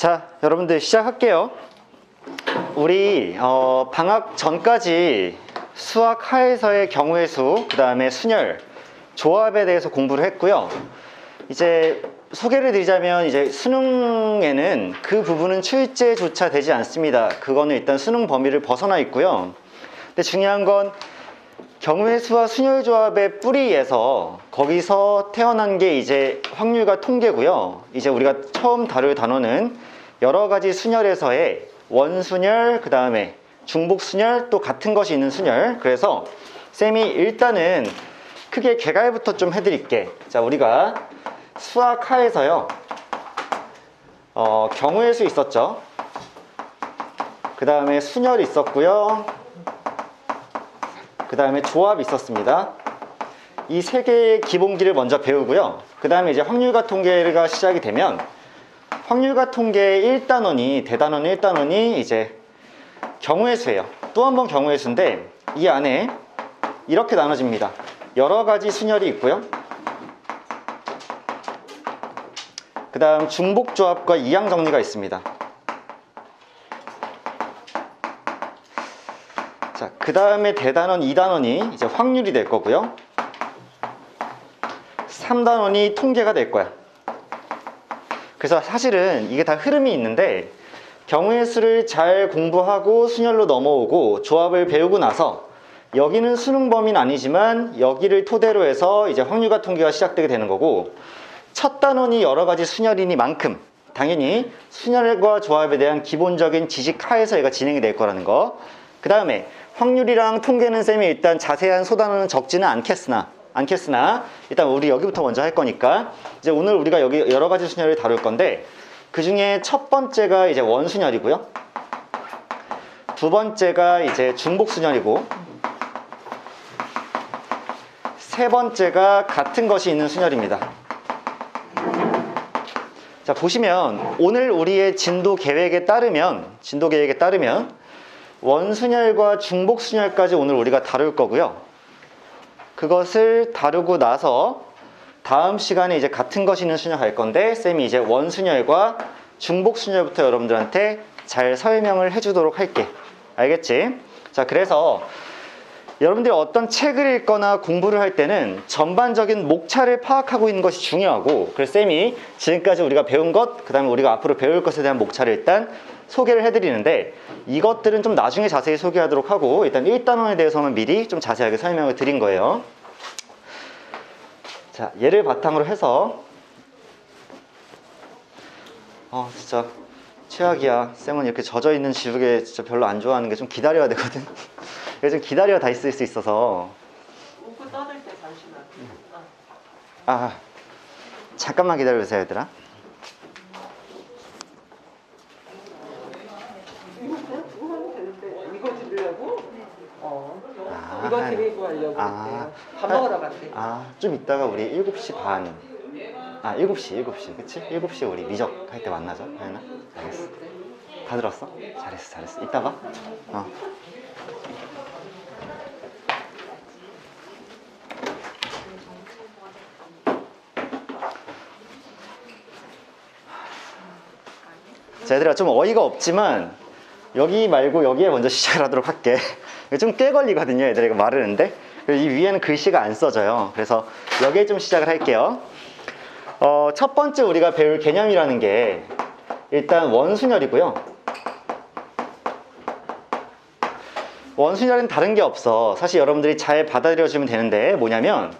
자, 여러분들 시작할게요. 우리 방학 전까지 수학 하에서의 경우의 수, 그 다음에 순열, 조합에 대해서 공부를 했고요. 이제 소개를 드리자면 이제 수능에는 그 부분은 출제조차 되지 않습니다. 그거는 일단 수능 범위를 벗어나 있고요. 근데 중요한 건 경우의 수와 순열 조합의 뿌리에서 거기서 태어난 게 이제 확률과 통계고요. 이제 우리가 처음 다룰 단어는 여러 가지 순열에서의 원순열, 그 다음에 중복순열, 또 같은 것이 있는 순열. 그래서 쌤이 일단은 크게 개괄부터 좀 해드릴게. 자, 우리가 수학 하에서요, 경우의 수 있었죠. 그 다음에 순열 있었고요. 그 다음에 조합 있었습니다. 이 세 개의 기본기를 먼저 배우고요. 그 다음에 이제 확률과 통계가 시작이 되면 확률과 통계의 1단원이, 대단원 1단원이 이제 경우의 수예요. 또 한 번 경우의 수인데 이 안에 이렇게 나눠집니다. 여러 가지 순열이 있고요. 그 다음 중복조합과 이항정리가 있습니다. 자, 그 다음에 대단원 2단원이 이제 확률이 될 거고요. 3단원이 통계가 될 거야. 그래서 사실은 이게 다 흐름이 있는데 경우의 수를 잘 공부하고 순열로 넘어오고 조합을 배우고 나서 여기는 수능 범위는 아니지만 여기를 토대로 해서 이제 확률과 통계가 시작되게 되는 거고, 첫 단원이 여러 가지 순열이니만큼 당연히 순열과 조합에 대한 기본적인 지식 하에서 얘가 진행이 될 거라는 거. 그 다음에 확률이랑 통계는 쌤이 일단 자세한 소단원은 적지는 않겠으나 일단 우리 여기부터 먼저 할 거니까 이제 오늘 우리가 여기 여러 가지 순열을 다룰 건데, 그 중에 첫 번째가 이제 원순열이고요. 두 번째가 이제 중복순열이고, 세 번째가 같은 것이 있는 순열입니다. 자, 보시면 오늘 우리의 진도 계획에 따르면 원순열과 중복순열까지 오늘 우리가 다룰 거고요. 그것을 다루고 나서 다음 시간에 이제 같은 것이 있는 순열 갈 건데, 쌤이 이제 원순열과 중복순열부터 여러분들한테 잘 설명을 해주도록 할게. 알겠지? 자, 그래서 여러분들이 어떤 책을 읽거나 공부를 할 때는 전반적인 목차를 파악하고 있는 것이 중요하고, 그래서 쌤이 지금까지 우리가 배운 것, 그 다음에 우리가 앞으로 배울 것에 대한 목차를 일단 소개를 해드리는데, 이것들은 좀 나중에 자세히 소개하도록 하고 일단 1단원에 대해서만 미리 좀 자세하게 설명을 드린 거예요. 자, 얘를 바탕으로 해서 진짜 최악이야. 쌤은 이렇게 젖어있는 지우개 진짜 별로 안 좋아하는 게 좀 기다려야 되거든. 그래서 좀 기다려야 다 있을 수 있어서. 웃고 떠들 때 잠시만. 잠깐만 기다려주세요, 얘들아. 이거 드리려고? 이거 드리고 하려고 그랬대요. 밥 먹으러 갔대. 좀 이따가 우리 7시 반. 7시. 그치? 7시에 우리 미적 할 때 만나죠. 하연아? 알겠어. 다 들었어? 잘했어. 이따 봐. 자, 얘들아, 좀 어이가 없지만 여기 말고 여기에 먼저 시작을 하도록 할게. 좀 꽤 걸리거든요, 얘들아, 이거 말하는데. 이 위에는 글씨가 안 써져요. 그래서 여기에 좀 시작을 할게요. 첫 번째 우리가 배울 개념이라는 게 일단 원순열이고요. 원순열은 다른 게 없어. 사실 여러분들이 잘 받아들여주면 되는데, 뭐냐면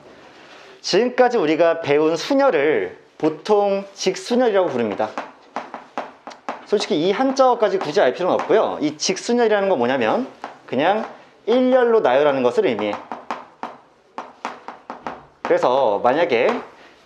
지금까지 우리가 배운 순열을 보통 직순열이라고 부릅니다. 솔직히 이 한자어까지 굳이 알 필요는 없고요. 이 직순열이라는 건 뭐냐면 그냥 일렬로 나열하는 것을 의미해. 그래서 만약에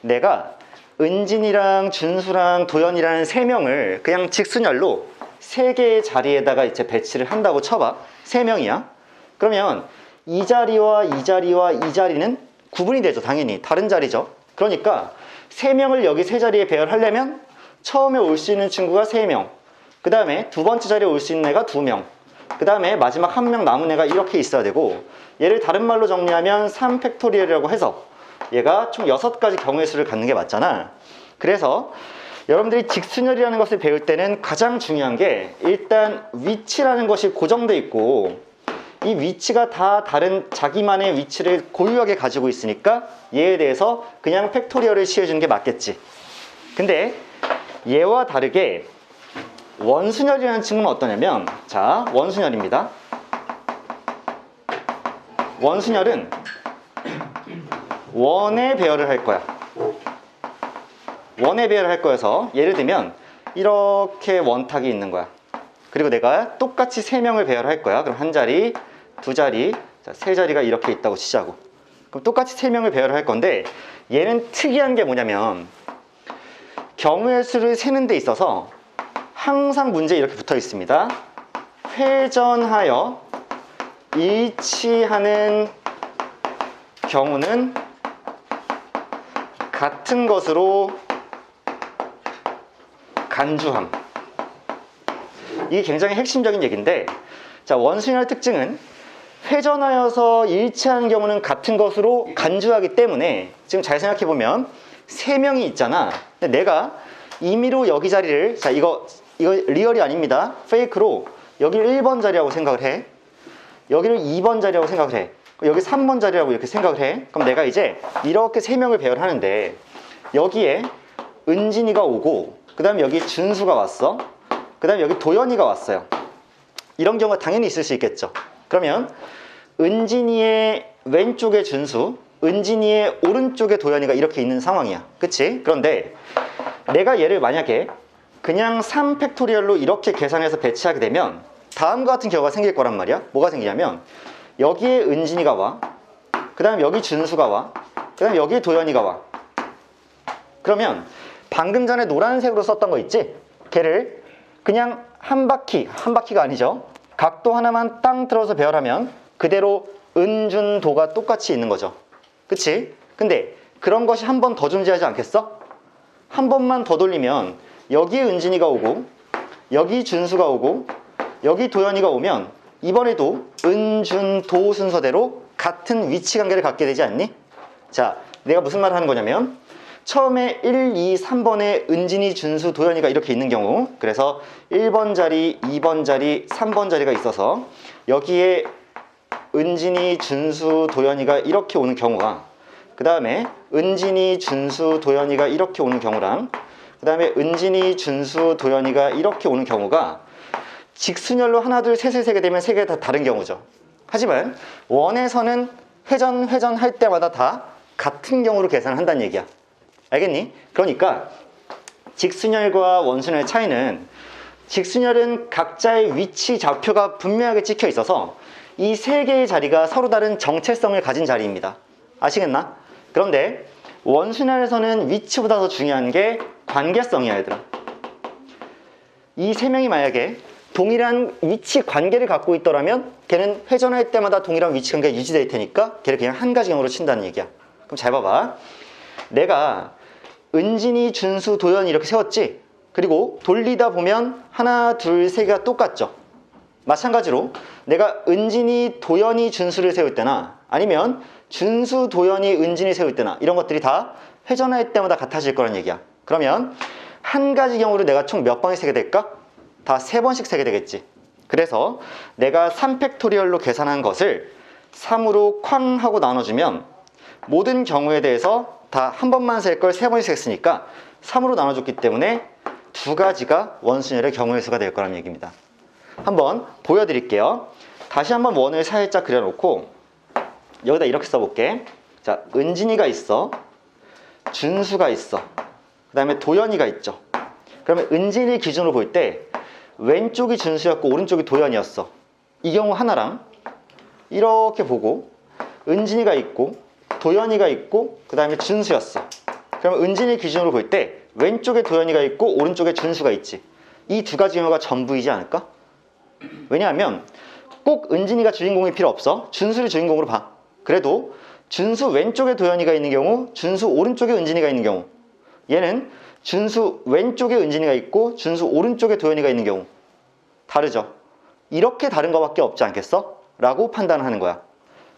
내가 은진이랑 준수랑 도연이라는 세 명을 그냥 직순열로 세 개의 자리에다가 이제 배치를 한다고 쳐봐. 세 명이야. 그러면 이 자리와 이 자리와 이 자리는 구분이 되죠. 당연히 다른 자리죠. 그러니까 세 명을 여기 세 자리에 배열하려면 처음에 올 수 있는 친구가 3명, 그 다음에 두 번째 자리에 올 수 있는 애가 2명, 그 다음에 마지막 1명 남은 애가 이렇게 있어야 되고, 얘를 다른 말로 정리하면 3팩토리얼이라고 해서 얘가 총 6가지 경우의 수를 갖는 게 맞잖아. 그래서 여러분들이 직순열이라는 것을 배울 때는 가장 중요한 게 일단 위치라는 것이 고정돼 있고 이 위치가 다 다른 자기만의 위치를 고유하게 가지고 있으니까 얘에 대해서 그냥 팩토리얼을 취해주는 게 맞겠지. 근데 얘와 다르게 원순열이라는 친구는 어떠냐면, 자, 원순열입니다. 원순열은 원의 배열을 할 거야. 원의 배열을 할 거여서 예를 들면 이렇게 원탁이 있는 거야. 그리고 내가 똑같이 3명을 배열할 거야. 그럼 한 자리, 두 자리, 자, 세 자리가 이렇게 있다고 치자고. 그럼 똑같이 3명을 배열을 할 건데 얘는 특이한 게 뭐냐면 경우의 수를 세는 데 있어서 항상 문제에 이렇게 붙어 있습니다. 회전하여 일치하는 경우는 같은 것으로 간주함. 이게 굉장히 핵심적인 얘기인데, 자, 원순열 특징은 회전하여서 일치하는 경우는 같은 것으로 간주하기 때문에 지금 잘 생각해 보면 3명이 있잖아. 근데 내가 임의로 여기 자리를, 자, 이거 리얼이 아닙니다. 페이크로 여기를 1번 자리라고 생각을 해. 여기를 2번 자리라고 생각을 해. 여기 3번 자리라고 이렇게 생각을 해. 그럼 내가 이제 이렇게 3명을 배열하는데 여기에 은진이가 오고 그 다음에 여기 준수가 왔어. 그 다음에 여기 도연이가 왔어요. 이런 경우가 당연히 있을 수 있겠죠. 그러면 은진이의 왼쪽에 준수, 은진이의 오른쪽에 도연이가 이렇게 있는 상황이야. 그치? 그런데 내가 얘를 만약에 그냥 3팩토리얼로 이렇게 계산해서 배치하게 되면 다음과 같은 경우가 생길 거란 말이야. 뭐가 생기냐면 여기에 은진이가 와. 그 다음에 여기 준수가 와. 그 다음에 여기에 도연이가 와. 그러면 방금 전에 노란색으로 썼던 거 있지? 걔를 그냥 한 바퀴가 아니죠. 각도 하나만 땅 틀어서 배열하면 그대로 은준도가 똑같이 있는 거죠. 그치? 근데 그런 것이 한 번 더 존재하지 않겠어? 한 번만 더 돌리면 여기에 은진이가 오고 여기 준수가 오고 여기 도연이가 오면 이번에도 은준도 순서대로 같은 위치 관계를 갖게 되지 않니? 자, 내가 무슨 말을 하는 거냐면 처음에 1, 2, 3번에 은진이, 준수, 도연이가 이렇게 있는 경우, 그래서 1번 자리, 2번 자리, 3번 자리가 있어서 여기에 은진이, 준수, 도연이가 이렇게 오는 경우와 그 다음에 은진이, 준수, 도연이가 이렇게 오는 경우랑 그 다음에 은진이, 준수, 도연이가 이렇게 오는 경우가 직순열로 하나, 둘, 셋을 세게 되면 세 개 다 다른 경우죠. 하지만 원에서는 회전할 때마다 다 같은 경우로 계산을 한다는 얘기야. 알겠니? 그러니까 직순열과 원순열의 차이는 직순열은 각자의 위치 좌표가 분명하게 찍혀 있어서 이 세 개의 자리가 서로 다른 정체성을 가진 자리입니다. 아시겠나? 그런데 원순열에서는 위치보다 더 중요한 게 관계성이야, 얘들아. 이 세 명이 만약에 동일한 위치 관계를 갖고 있더라면 걔는 회전할 때마다 동일한 위치 관계가 유지될 테니까 걔를 그냥 한 가지 경우로 친다는 얘기야. 그럼 잘 봐봐. 내가 은진이, 준수, 도연이 이렇게 세웠지? 그리고 돌리다 보면 하나, 둘, 세 개가 똑같죠? 마찬가지로 내가 은진이, 도연이, 준수를 세울 때나 아니면 준수, 도연이, 은진이 세울 때나 이런 것들이 다 회전할 때마다 같아질 거란 얘기야. 그러면 한 가지 경우를 내가 총 몇 번씩 세게 될까? 다 3번씩 세게 되겠지. 그래서 내가 3팩토리얼로 계산한 것을 3으로 쾅 하고 나눠주면 모든 경우에 대해서 다 한 번만 셀 걸 3번씩 했으니까 3으로 나눠줬기 때문에 두 가지가 원순열의 경우의 수가 될 거라는 얘기입니다. 한번 보여드릴게요. 다시 한번 원을 살짝 그려놓고 여기다 이렇게 써볼게. 자, 은진이가 있어. 준수가 있어. 그 다음에 도연이가 있죠. 그러면 은진이 기준으로 볼 때 왼쪽이 준수였고 오른쪽이 도연이었어. 이 경우 하나랑 이렇게 보고 은진이가 있고 도연이가 있고 그 다음에 준수였어. 그러면 은진이 기준으로 볼 때 왼쪽에 도연이가 있고 오른쪽에 준수가 있지. 이 두 가지 경우가 전부이지 않을까? 왜냐하면 꼭 은진이가 주인공이 필요 없어. 준수를 주인공으로 봐. 그래도 준수 왼쪽에 도연이가 있는 경우, 준수 오른쪽에 은진이가 있는 경우, 얘는 준수 왼쪽에 은진이가 있고 준수 오른쪽에 도연이가 있는 경우 다르죠. 이렇게 다른 것밖에 없지 않겠어? 라고 판단하는 거야.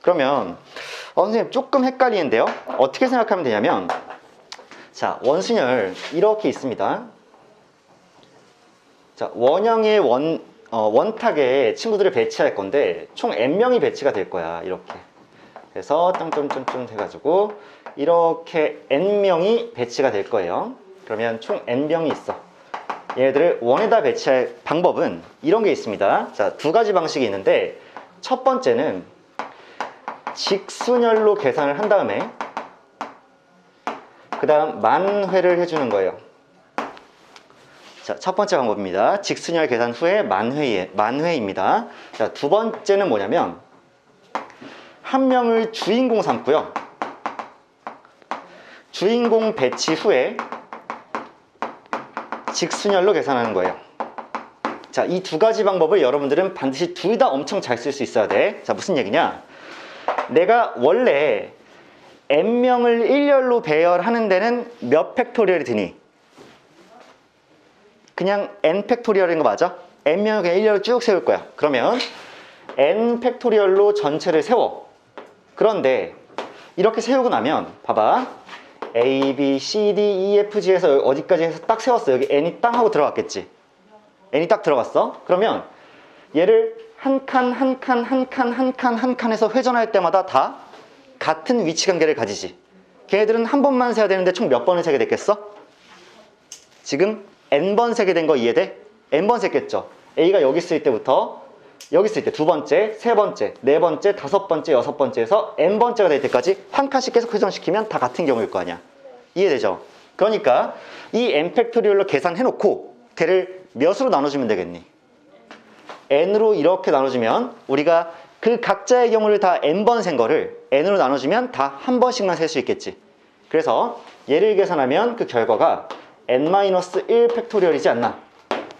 그러면 선생님 조금 헷갈리는데요. 어떻게 생각하면 되냐면 자, 원순열 이렇게 있습니다. 자, 원형의 원탁에 친구들을 배치할 건데 총 n명이 배치가 될 거야. 이렇게 그래서 점점점점 해가지고 이렇게 n명이 배치가 될 거예요. 그러면 총 n명이 있어. 얘네들을 원에다 배치할 방법은 이런 게 있습니다. 자, 두 가지 방식이 있는데 첫 번째는 직순열로 계산을 한 다음에 그 다음 만회를 해주는 거예요. 자, 첫 번째 방법입니다. 직순열 계산 후에 만회입니다. 자, 두 번째는 뭐냐면 한 명을 주인공 삼고요. 주인공 배치 후에 직순열로 계산하는 거예요. 자, 이 두 가지 방법을 여러분들은 반드시 둘 다 엄청 잘 쓸 수 있어야 돼. 자, 무슨 얘기냐? 내가 원래 n명을 일렬로 배열하는 데는 몇 팩토리얼이 드니? 그냥 n 팩토리얼인 거 맞아? n명을 그냥 일렬로 쭉 세울 거야. 그러면 n 팩토리얼로 전체를 세워. 그런데 이렇게 세우고 나면 봐봐. A, B, C, D, E, F, G에서 어디까지 해서 딱 세웠어. 여기 n이 땅 하고 들어갔겠지. n이 딱 들어갔어. 그러면 얘를 한 칸, 한 칸, 한 칸, 한 칸, 한 칸에서 회전할 때마다 다 같은 위치 관계를 가지지. 걔네들은 한 번만 세야 되는데 총 몇 번을 세게 됐겠어? 지금 n번 세게 된 거 이해돼? n번 셌겠죠. A가 여기 있을 때부터 여기 있을 때 두 번째, 세 번째, 네 번째, 다섯 번째, 여섯 번째에서 n번째가 될 때까지 한 칸씩 계속 회전시키면 다 같은 경우일 거 아니야. 이해되죠? 그러니까 이 n 팩토리얼로 계산해놓고 걔를 몇으로 나눠주면 되겠니? n으로 이렇게 나눠주면 우리가 그 각자의 경우를 다 n번 센 거를 n으로 나눠주면 다 한 번씩만 셀 수 있겠지. 그래서 얘를 계산하면 그 결과가 n-1 팩토리얼이지 않나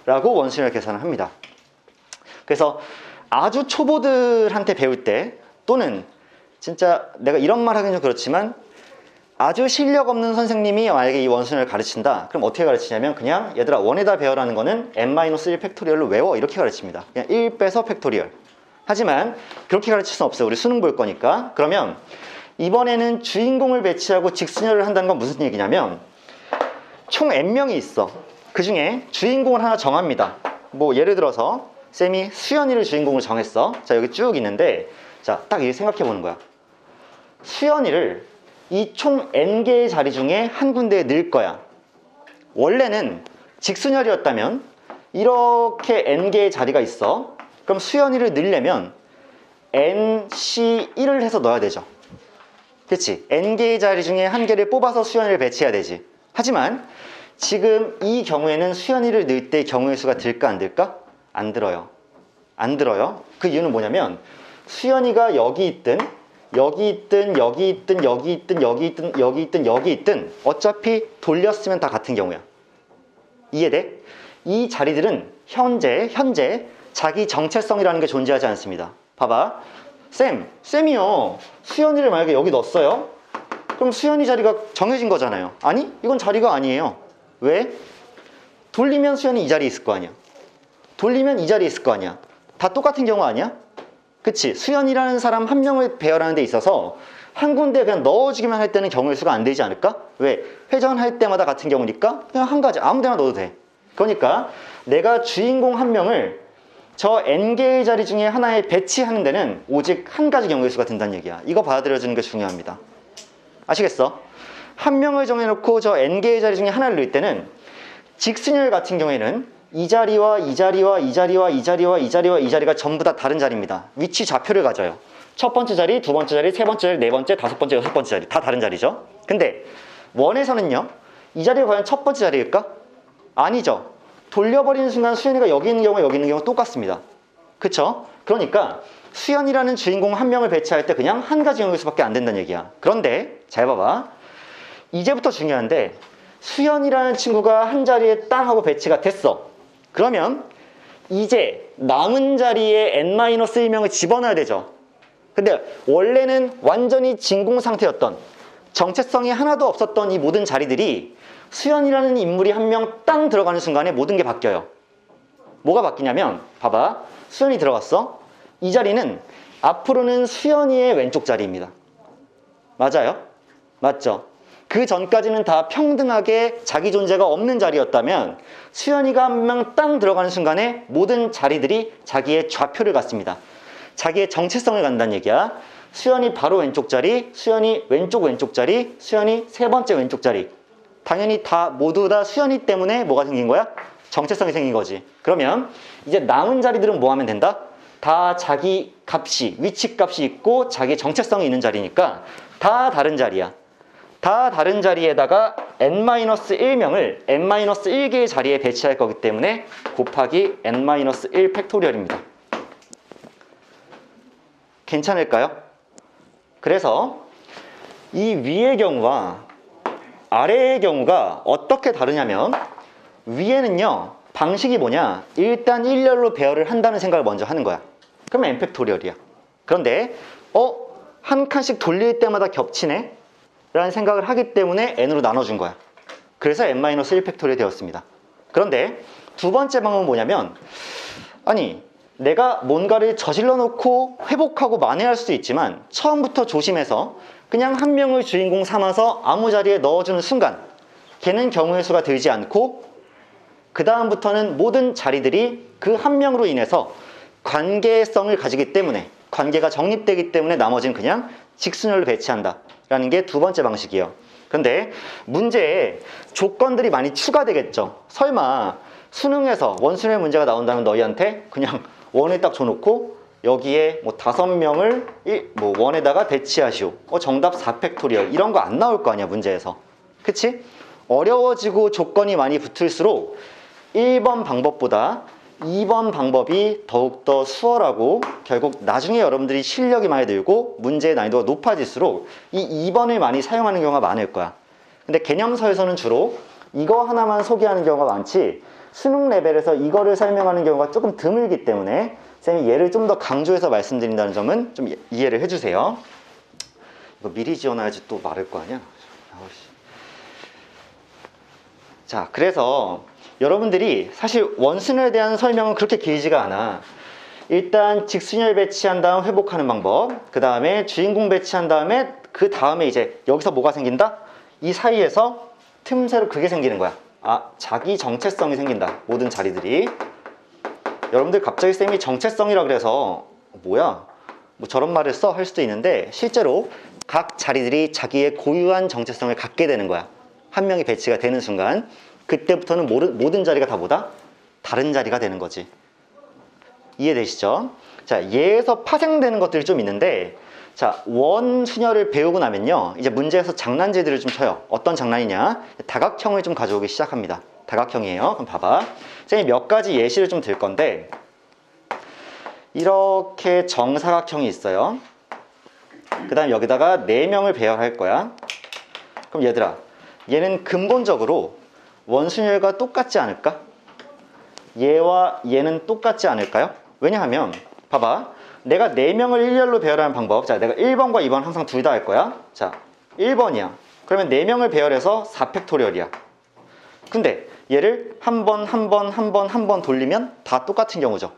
라고 원순열 계산을 합니다. 그래서 아주 초보들한테 배울 때 또는 진짜 내가 이런 말 하긴 좀 그렇지만 아주 실력 없는 선생님이 만약에 이 원순열을 가르친다. 그럼 어떻게 가르치냐면 그냥 얘들아 원에다 배열하는 거는 n-1 팩토리얼로 외워 이렇게 가르칩니다. 그냥 1 빼서 팩토리얼. 하지만 그렇게 가르칠 수는 없어요. 우리 수능 볼 거니까. 그러면 이번에는 주인공을 배치하고 직순열을 한다는 건 무슨 얘기냐면 총 n명이 있어. 그 중에 주인공을 하나 정합니다. 뭐 예를 들어서 쌤이 수연이를 주인공으로 정했어. 자, 여기 쭉 있는데 자, 딱 이렇게 생각해 보는 거야. 수연이를 이 총 n개의 자리 중에 한 군데에 넣을 거야. 원래는 직순열이었다면 이렇게 n개의 자리가 있어. 그럼 수연이를 넣으려면 nc1을 해서 넣어야 되죠. 그치? n개의 자리 중에 한 개를 뽑아서 수연이를 배치해야 되지. 하지만 지금 이 경우에는 수연이를 넣을 때 경우의 수가 들까 안 들까? 안 들어요. 안 들어요. 그 이유는 뭐냐면 수연이가 여기 있든 여기 있든 여기 있든 여기 있든 여기 있든 여기 있든 여기 있든 어차피 돌렸으면 다 같은 경우야. 이해돼? 이 자리들은 현재 자기 정체성이라는 게 존재하지 않습니다. 봐봐. 쌤이요. 수연이를 만약에 여기 넣었어요. 그럼 수연이 자리가 정해진 거잖아요. 아니? 이건 자리가 아니에요. 왜? 돌리면 수연이 이 자리에 있을 거 아니야. 돌리면 이 자리에 있을 거 아니야. 다 똑같은 경우 아니야? 그치? 수연이라는 사람 한 명을 배열하는 데 있어서 한 군데 그냥 넣어주기만 할 때는 경우의 수가 안 되지 않을까? 왜? 회전할 때마다 같은 경우니까 그냥 한 가지 아무 데나 넣어도 돼. 그러니까 내가 주인공 한 명을 저 n개의 자리 중에 하나에 배치하는 데는 오직 한 가지 경우의 수가 된다는 얘기야. 이거 받아들여주는 게 중요합니다. 아시겠어? 한 명을 정해놓고 저 n개의 자리 중에 하나를 넣을 때는 직순열 같은 경우에는 이 자리와 이 자리와 이 자리와 이 자리와 이 자리와 이 자리가 전부 다 다른 자리입니다. 위치 좌표를 가져요. 첫 번째 자리, 두 번째 자리, 세 번째 자리, 네 번째, 다섯 번째, 여섯 번째 자리 다 다른 자리죠. 근데 원에서는요. 이 자리가 과연 첫 번째 자리일까? 아니죠. 돌려버리는 순간 수연이가 여기 있는 경우와 여기 있는 경우가 똑같습니다. 그쵸? 그러니까 수연이라는 주인공 한 명을 배치할 때 그냥 한 가지 경우일 수밖에 안 된다는 얘기야. 그런데 잘 봐봐. 이제부터 중요한데 수연이라는 친구가 한 자리에 땅 하고 배치가 됐어. 그러면 이제 남은 자리에 n-1명을 집어넣어야 되죠. 근데 원래는 완전히 진공 상태였던 정체성이 하나도 없었던 이 모든 자리들이 수연이라는 인물이 한 명 땅 들어가는 순간에 모든 게 바뀌어요. 뭐가 바뀌냐면 봐봐. 수연이 들어갔어. 이 자리는 앞으로는 수연이의 왼쪽 자리입니다. 맞아요? 맞죠? 그 전까지는 다 평등하게 자기 존재가 없는 자리였다면 수연이가 한 명 땅 들어가는 순간에 모든 자리들이 자기의 좌표를 갖습니다. 자기의 정체성을 갖는다는 얘기야. 수연이 바로 왼쪽 자리, 수연이 왼쪽 자리, 수연이 세 번째 왼쪽 자리. 당연히 다 모두 다 수연이 때문에 뭐가 생긴 거야? 정체성이 생긴 거지. 그러면 이제 남은 자리들은 뭐 하면 된다? 다 자기 값이, 위치 값이 있고 자기 정체성이 있는 자리니까 다 다른 자리야. 다 다른 자리에다가 n-1명을 n-1개의 자리에 배치할 거기 때문에 곱하기 n-1 팩토리얼입니다. 괜찮을까요? 그래서 이 위의 경우와 아래의 경우가 어떻게 다르냐면 위에는요 방식이 뭐냐, 일단 일렬로 배열을 한다는 생각을 먼저 하는 거야. 그러면 n 팩토리얼이야. 그런데 한 칸씩 돌릴 때마다 겹치네 라는 생각을 하기 때문에 n으로 나눠준 거야. 그래서 n-1 팩토리얼이 되었습니다. 그런데 두 번째 방법은 뭐냐면, 아니 내가 뭔가를 저질러 놓고 회복하고 만회할 수도 있지만 처음부터 조심해서 그냥 한 명을 주인공 삼아서 아무 자리에 넣어주는 순간 걔는 경우의 수가 들지 않고 그 다음부터는 모든 자리들이 그 한 명으로 인해서 관계성을 가지기 때문에, 관계가 정립되기 때문에 나머지는 그냥 직순열로 배치한다 라는 게 두 번째 방식이에요. 근데 문제에 조건들이 많이 추가되겠죠. 설마 수능에서 원순열 문제가 나온다면 너희한테 그냥 원을 딱 줘놓고 여기에 뭐 5명을 원에다가 배치하시오, 정답 4팩토리얼 이런 거 안 나올 거 아니야 문제에서. 그치? 어려워지고 조건이 많이 붙을수록 1번 방법보다 2번 방법이 더욱더 수월하고 결국 나중에 여러분들이 실력이 많이 늘고 문제의 난이도가 높아질수록 이 2번을 많이 사용하는 경우가 많을 거야. 근데 개념서에서는 주로 이거 하나만 소개하는 경우가 많지 수능 레벨에서 이거를 설명하는 경우가 조금 드물기 때문에 쌤이 얘를 좀 더 강조해서 말씀드린다는 점은 좀 이해를 해주세요. 이거 미리 지어놔야지 또 말할 거 아니야. 자, 그래서 여러분들이 사실 원순열에 대한 설명은 그렇게 길지가 않아. 일단 직순열 배치한 다음 회복하는 방법, 그 다음에 주인공 배치한 다음에 그 다음에 이제 여기서 뭐가 생긴다? 이 사이에서 틈새로 그게 생기는 거야. 자기 정체성이 생긴다. 모든 자리들이. 여러분들 갑자기 쌤이 정체성이라 그래서 뭐야? 뭐 저런 말을 써? 할 수도 있는데 실제로 각 자리들이 자기의 고유한 정체성을 갖게 되는 거야. 한 명이 배치가 되는 순간 그때부터는 모든 자리가 다 뭐다? 다른 자리가 되는 거지. 이해되시죠? 자, 얘에서 파생되는 것들이 좀 있는데, 자, 원순열을 배우고 나면요 이제 문제에서 장난질들을 좀 쳐요. 어떤 장난이냐? 다각형을 좀 가져오기 시작합니다. 다각형이에요. 그럼 봐봐. 쌤이 몇 가지 예시를 좀 들 건데, 이렇게 정사각형이 있어요. 그 다음 여기다가 4명을 배열할 거야. 그럼 얘들아, 얘는 근본적으로 원순열과 똑같지 않을까? 얘와 얘는 똑같지 않을까요? 왜냐하면 봐봐, 내가 4명을 일렬로 배열하는 방법, 자, 내가 1번과 2번 항상 둘 다 할 거야. 자, 1번이야. 그러면 4명을 배열해서 4팩토리얼이야. 근데 얘를 한 번 돌리면 다 똑같은 경우죠.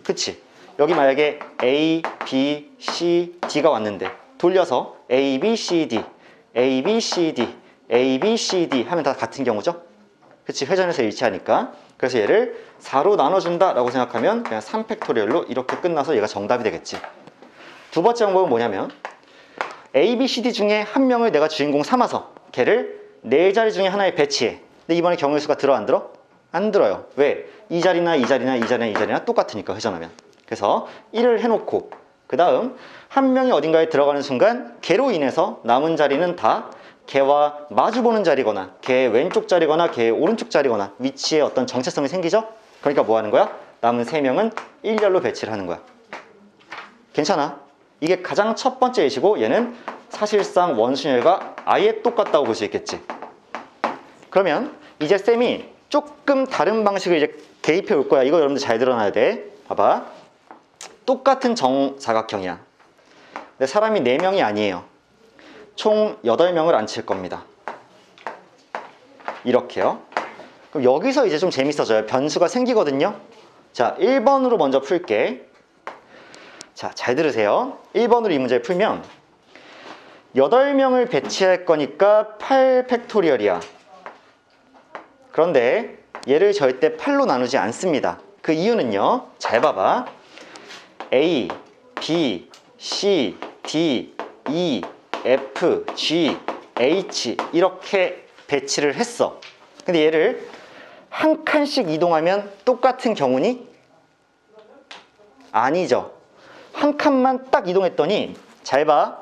그치? 여기 만약에 A, B, C, D가 왔는데 돌려서 A, B, C, D, A, B, C, D, A, B, C, D 하면 다 같은 경우죠. 그치? 회전해서 일치하니까. 그래서 얘를 4로 나눠준다 라고 생각하면 그냥 3팩토리얼로 이렇게 끝나서 얘가 정답이 되겠지. 두 번째 방법은 뭐냐면 A, B, C, D 중에 한 명을 내가 주인공 삼아서 걔를 4자리 중에 하나에 배치해. 근데 이번에 경우의 수가 들어 안 들어? 안 들어요. 왜? 이 자리나 이 자리나 이 자리나 이 자리나 똑같으니까 회전하면. 그래서 1을 해놓고 그 다음 한 명이 어딘가에 들어가는 순간 걔로 인해서 남은 자리는 다 걔와 마주보는 자리거나 걔 왼쪽 자리거나 걔 오른쪽 자리거나 위치에 어떤 정체성이 생기죠? 그러니까 뭐 하는 거야? 남은 3명은 일렬로 배치를 하는 거야. 괜찮아? 이게 가장 첫 번째 예시고 얘는 사실상 원순열과 아예 똑같다고 볼 수 있겠지. 그러면 이제 쌤이 조금 다른 방식을 이제 개입해 올 거야. 이거 여러분들 잘 들어놔야 돼. 봐봐. 똑같은 정사각형이야. 근데 사람이 4명이 아니에요. 총 8명을 앉힐 겁니다. 이렇게요. 그럼 여기서 이제 좀 재밌어져요. 변수가 생기거든요. 자, 1번으로 먼저 풀게. 자, 잘 들으세요. 1번으로 이 문제를 풀면 8명을 배치할 거니까 8팩토리얼이야. 그런데 얘를 절대 8로 나누지 않습니다. 그 이유는요. 잘 봐봐. A, B, C, D, E, F, G, H 이렇게 배치를 했어. 근데 얘를 한 칸씩 이동하면 똑같은 경우니? 아니죠. 한 칸만 딱 이동했더니 잘 봐.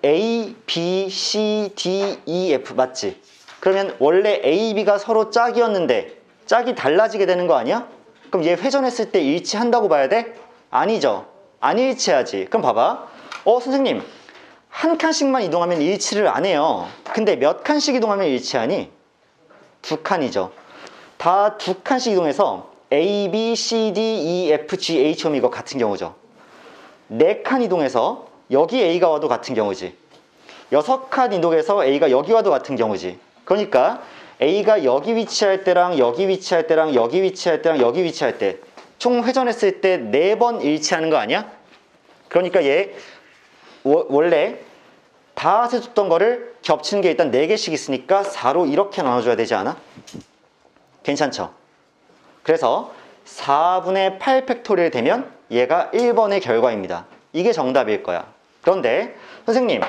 A, B, C, D, E, F 맞지? 그러면 원래 A, B가 서로 짝이었는데 짝이 달라지게 되는 거 아니야? 그럼 얘 회전했을 때 일치한다고 봐야 돼? 아니죠. 안 일치하지. 그럼 봐봐. 선생님 한 칸씩만 이동하면 일치를 안 해요. 근데 몇 칸씩 이동하면 일치하니? 2칸이죠. 다 2칸씩 이동해서 A, B, C, D, E, F, G, H, O 이거 같은 경우죠. 4칸 이동해서 여기 A가 와도 같은 경우지. 6칸 이동해서 A가 여기 와도 같은 경우지. 그러니까 A가 여기 위치할 때랑 여기 위치할 때랑 여기 위치할 때랑 여기 위치할 때 총 회전했을 때 4번 일치하는 거 아니야? 그러니까 얘 원래 다 세줬던 거를 겹치는 게 일단 4개씩 있으니까 4로 이렇게 나눠줘야 되지 않아? 괜찮죠? 그래서 4분의 8 팩토리얼 되면 얘가 1번의 결과입니다. 이게 정답일 거야. 그런데 선생님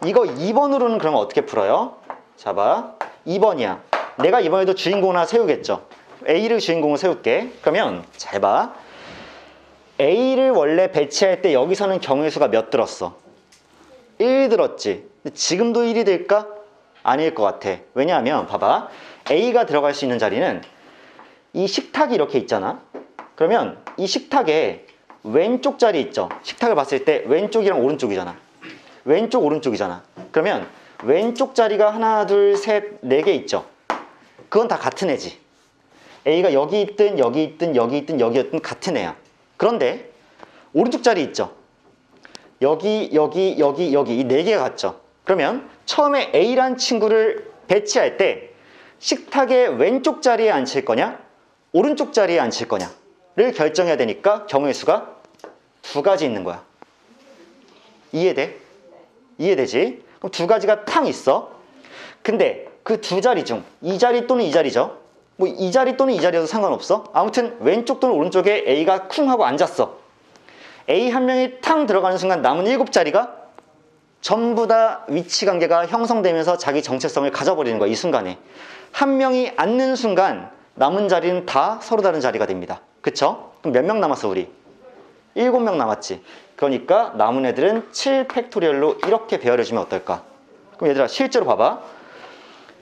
이거 2번으로는 그러면 어떻게 풀어요? 자 봐. 2번이야. 내가 이번에도 주인공 하나 세우겠죠. A를 주인공으로 세울게. 그러면 잘 봐. A를 원래 배치할 때 여기서는 경우의 수가 몇 들었어? 1 들었지. 근데 지금도 1이 될까? 아닐 것 같아. 왜냐하면 봐봐. A가 들어갈 수 있는 자리는 이 식탁이 이렇게 있잖아. 그러면 이 식탁에 왼쪽 자리 있죠. 식탁을 봤을 때 왼쪽이랑 오른쪽이잖아. 왼쪽 오른쪽이잖아. 그러면 왼쪽 자리가 하나 둘 셋 4개 있죠. 그건 다 같은 애지. A가 여기 있든 여기 있든 여기 있든 여기였든 같은 애야. 그런데 오른쪽 자리 있죠. 여기 여기 여기 여기 이 4개가 같죠. 그러면 처음에 A란 친구를 배치할 때 식탁의 왼쪽 자리에 앉힐 거냐 오른쪽 자리에 앉힐 거냐를 결정해야 되니까 경우의 수가 2가지 있는 거야. 이해돼? 이해되지? 그럼 2가지가 탕 있어. 근데 그 2자리 중 이 자리 또는 이 자리죠. 뭐 이 자리 또는 이 자리여도 상관없어. 아무튼 왼쪽 또는 오른쪽에 A가 쿵 하고 앉았어. A 한 명이 탕 들어가는 순간 남은 7자리가 전부 다 위치 관계가 형성되면서 자기 정체성을 가져버리는 거야. 이 순간에 한 명이 앉는 순간 남은 자리는 다 서로 다른 자리가 됩니다. 그쵸? 그럼 몇 명 남았어 우리? 7명 남았지. 그러니까 남은 애들은 7 팩토리얼로 이렇게 배열해주면 어떨까? 그럼 얘들아 실제로 봐봐.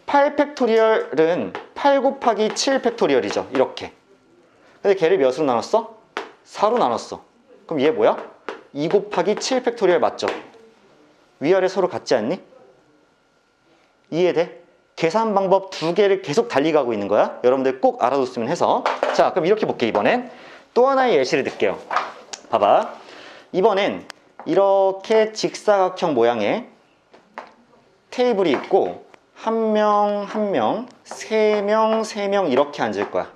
8 팩토리얼은 8 곱하기 7 팩토리얼이죠. 이렇게. 근데 걔를 몇으로 나눴어? 4로 나눴어. 그럼 얘 뭐야? 2 곱하기 7 팩토리얼 맞죠? 위아래 서로 같지 않니? 이해돼? 계산 방법 2개를 계속 달리가고 있는 거야. 여러분들 꼭 알아뒀으면 해서. 자, 그럼 이렇게 볼게. 이번엔 또 하나의 예시를 들게요. 봐봐. 이번엔 이렇게 직사각형 모양의 테이블이 있고 한 명, 3명, 3명 이렇게 앉을 거야.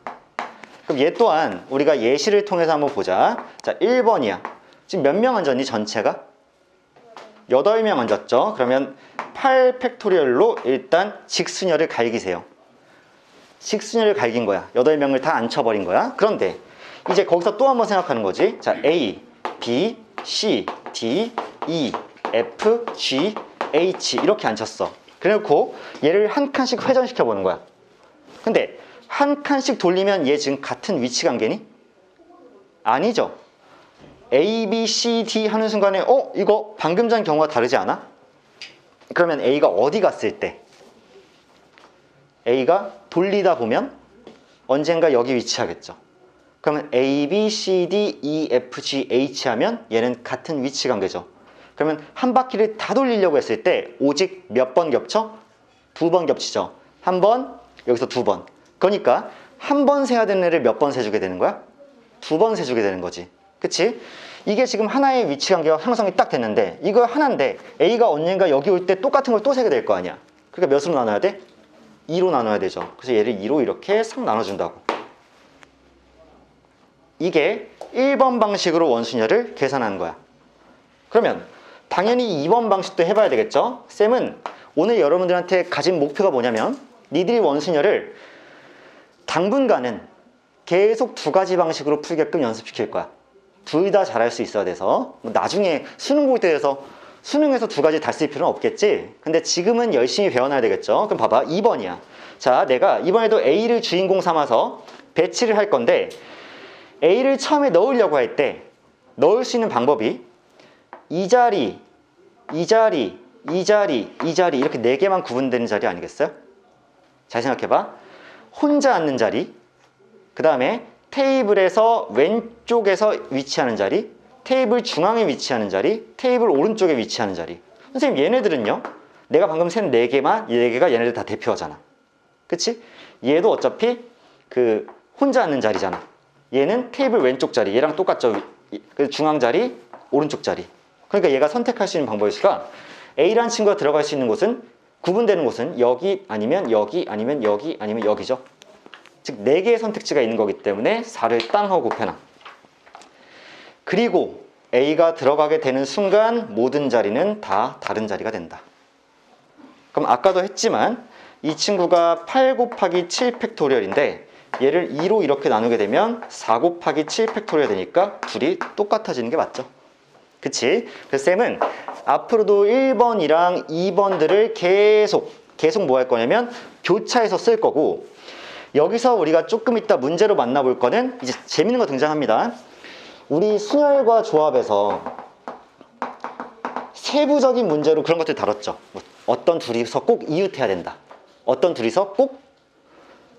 그럼 얘 또한 우리가 예시를 통해서 한번 보자. 자, 1번이야. 지금 몇 명 앉았니? 전체가? 8명 앉았죠. 그러면 8 팩토리얼로 일단 직순열을 갈기세요. 직순열을 갈긴 거야. 8명을 다 앉혀버린 거야. 그런데 이제 거기서 또 한번 생각하는 거지. 자, A, B, C, D, E, F, G, H 이렇게 앉혔어. 그래놓고 얘를 한 칸씩 회전시켜 보는 거야. 근데 한 칸씩 돌리면 얘 지금 같은 위치 관계니? 아니죠. A, B, C, D 하는 순간에 이거 방금 전 경우가 다르지 않아? 그러면 A가 어디 갔을 때? A가 돌리다 보면 언젠가 여기 위치하겠죠. 그러면 A, B, C, D, E, F, G, H 하면 얘는 같은 위치 관계죠. 그러면 한 바퀴를 다 돌리려고 했을 때 오직 몇 번 겹쳐? 2번 겹치죠. 한 번, 여기서 2번. 그러니까 한 번 세야 되는 애를 몇 번 세주게 되는 거야? 2번 세주게 되는 거지. 그치? 이게 지금 하나의 위치 관계가 형성이 딱 됐는데 이거 하나인데 A가 언젠가 여기 올 때 똑같은 걸 또 세게 될 거 아니야. 그러니까 몇으로 나눠야 돼? 2로 나눠야 되죠. 그래서 얘를 2로 이렇게 싹 나눠준다고. 이게 1번 방식으로 원순열을 계산하는 거야. 그러면 당연히 2번 방식도 해봐야 되겠죠? 쌤은 오늘 여러분들한테 가진 목표가 뭐냐면 니들이 원순열을 당분간은 계속 두 가지 방식으로 풀게끔 연습시킬 거야. 둘 다 잘할 수 있어야 돼서 나중에 수능 볼 때 돼서 수능에서 두 가지 다 쓸 필요는 없겠지. 근데 지금은 열심히 배워놔야 되겠죠. 그럼 봐봐, 2번이야. 자, 내가 이번에도 A를 주인공 삼아서 배치를 할 건데 A를 처음에 넣으려고 할 때 넣을 수 있는 방법이 이 자리, 이 자리, 이 자리, 이 자리 이렇게 4개만 구분되는 자리 아니겠어요? 잘 생각해봐. 혼자 앉는 자리, 그 다음에 테이블에서 왼쪽에서 위치하는 자리, 테이블 중앙에 위치하는 자리, 테이블 오른쪽에 위치하는 자리. 선생님, 얘네들은요, 내가 방금 센 4개만, 4개가 얘네들 다 대표하잖아. 그치? 얘도 어차피 그 혼자 앉는 자리잖아. 얘는 테이블 왼쪽 자리, 얘랑 똑같죠. 그 중앙 자리, 오른쪽 자리. 그러니까 얘가 선택할 수 있는 방법일 수가 A라는 친구가 들어갈 수 있는 곳은, 구분되는 곳은 여기 아니면 여기 아니면 여기 아니면 여기죠. 즉 4개의 선택지가 있는 거기 때문에 4를 땅 하고 곱해놔. 그리고 A가 들어가게 되는 순간 모든 자리는 다 다른 자리가 된다. 그럼 아까도 했지만 이 친구가 8 곱하기 7 팩토리얼인데 얘를 2로 이렇게 나누게 되면 4 곱하기 7 팩토리얼 되니까 둘이 똑같아지는 게 맞죠. 그치? 그래서 쌤은 앞으로도 1번이랑 2번들을 계속 뭐 할 거냐면 교차해서 쓸 거고, 여기서 우리가 조금 이따 문제로 만나볼 거는 이제 재밌는 거 등장합니다. 우리 순열과 조합에서 세부적인 문제로 그런 것들 다뤘죠. 뭐 어떤 둘이서 꼭 이웃해야 된다. 어떤 둘이서 꼭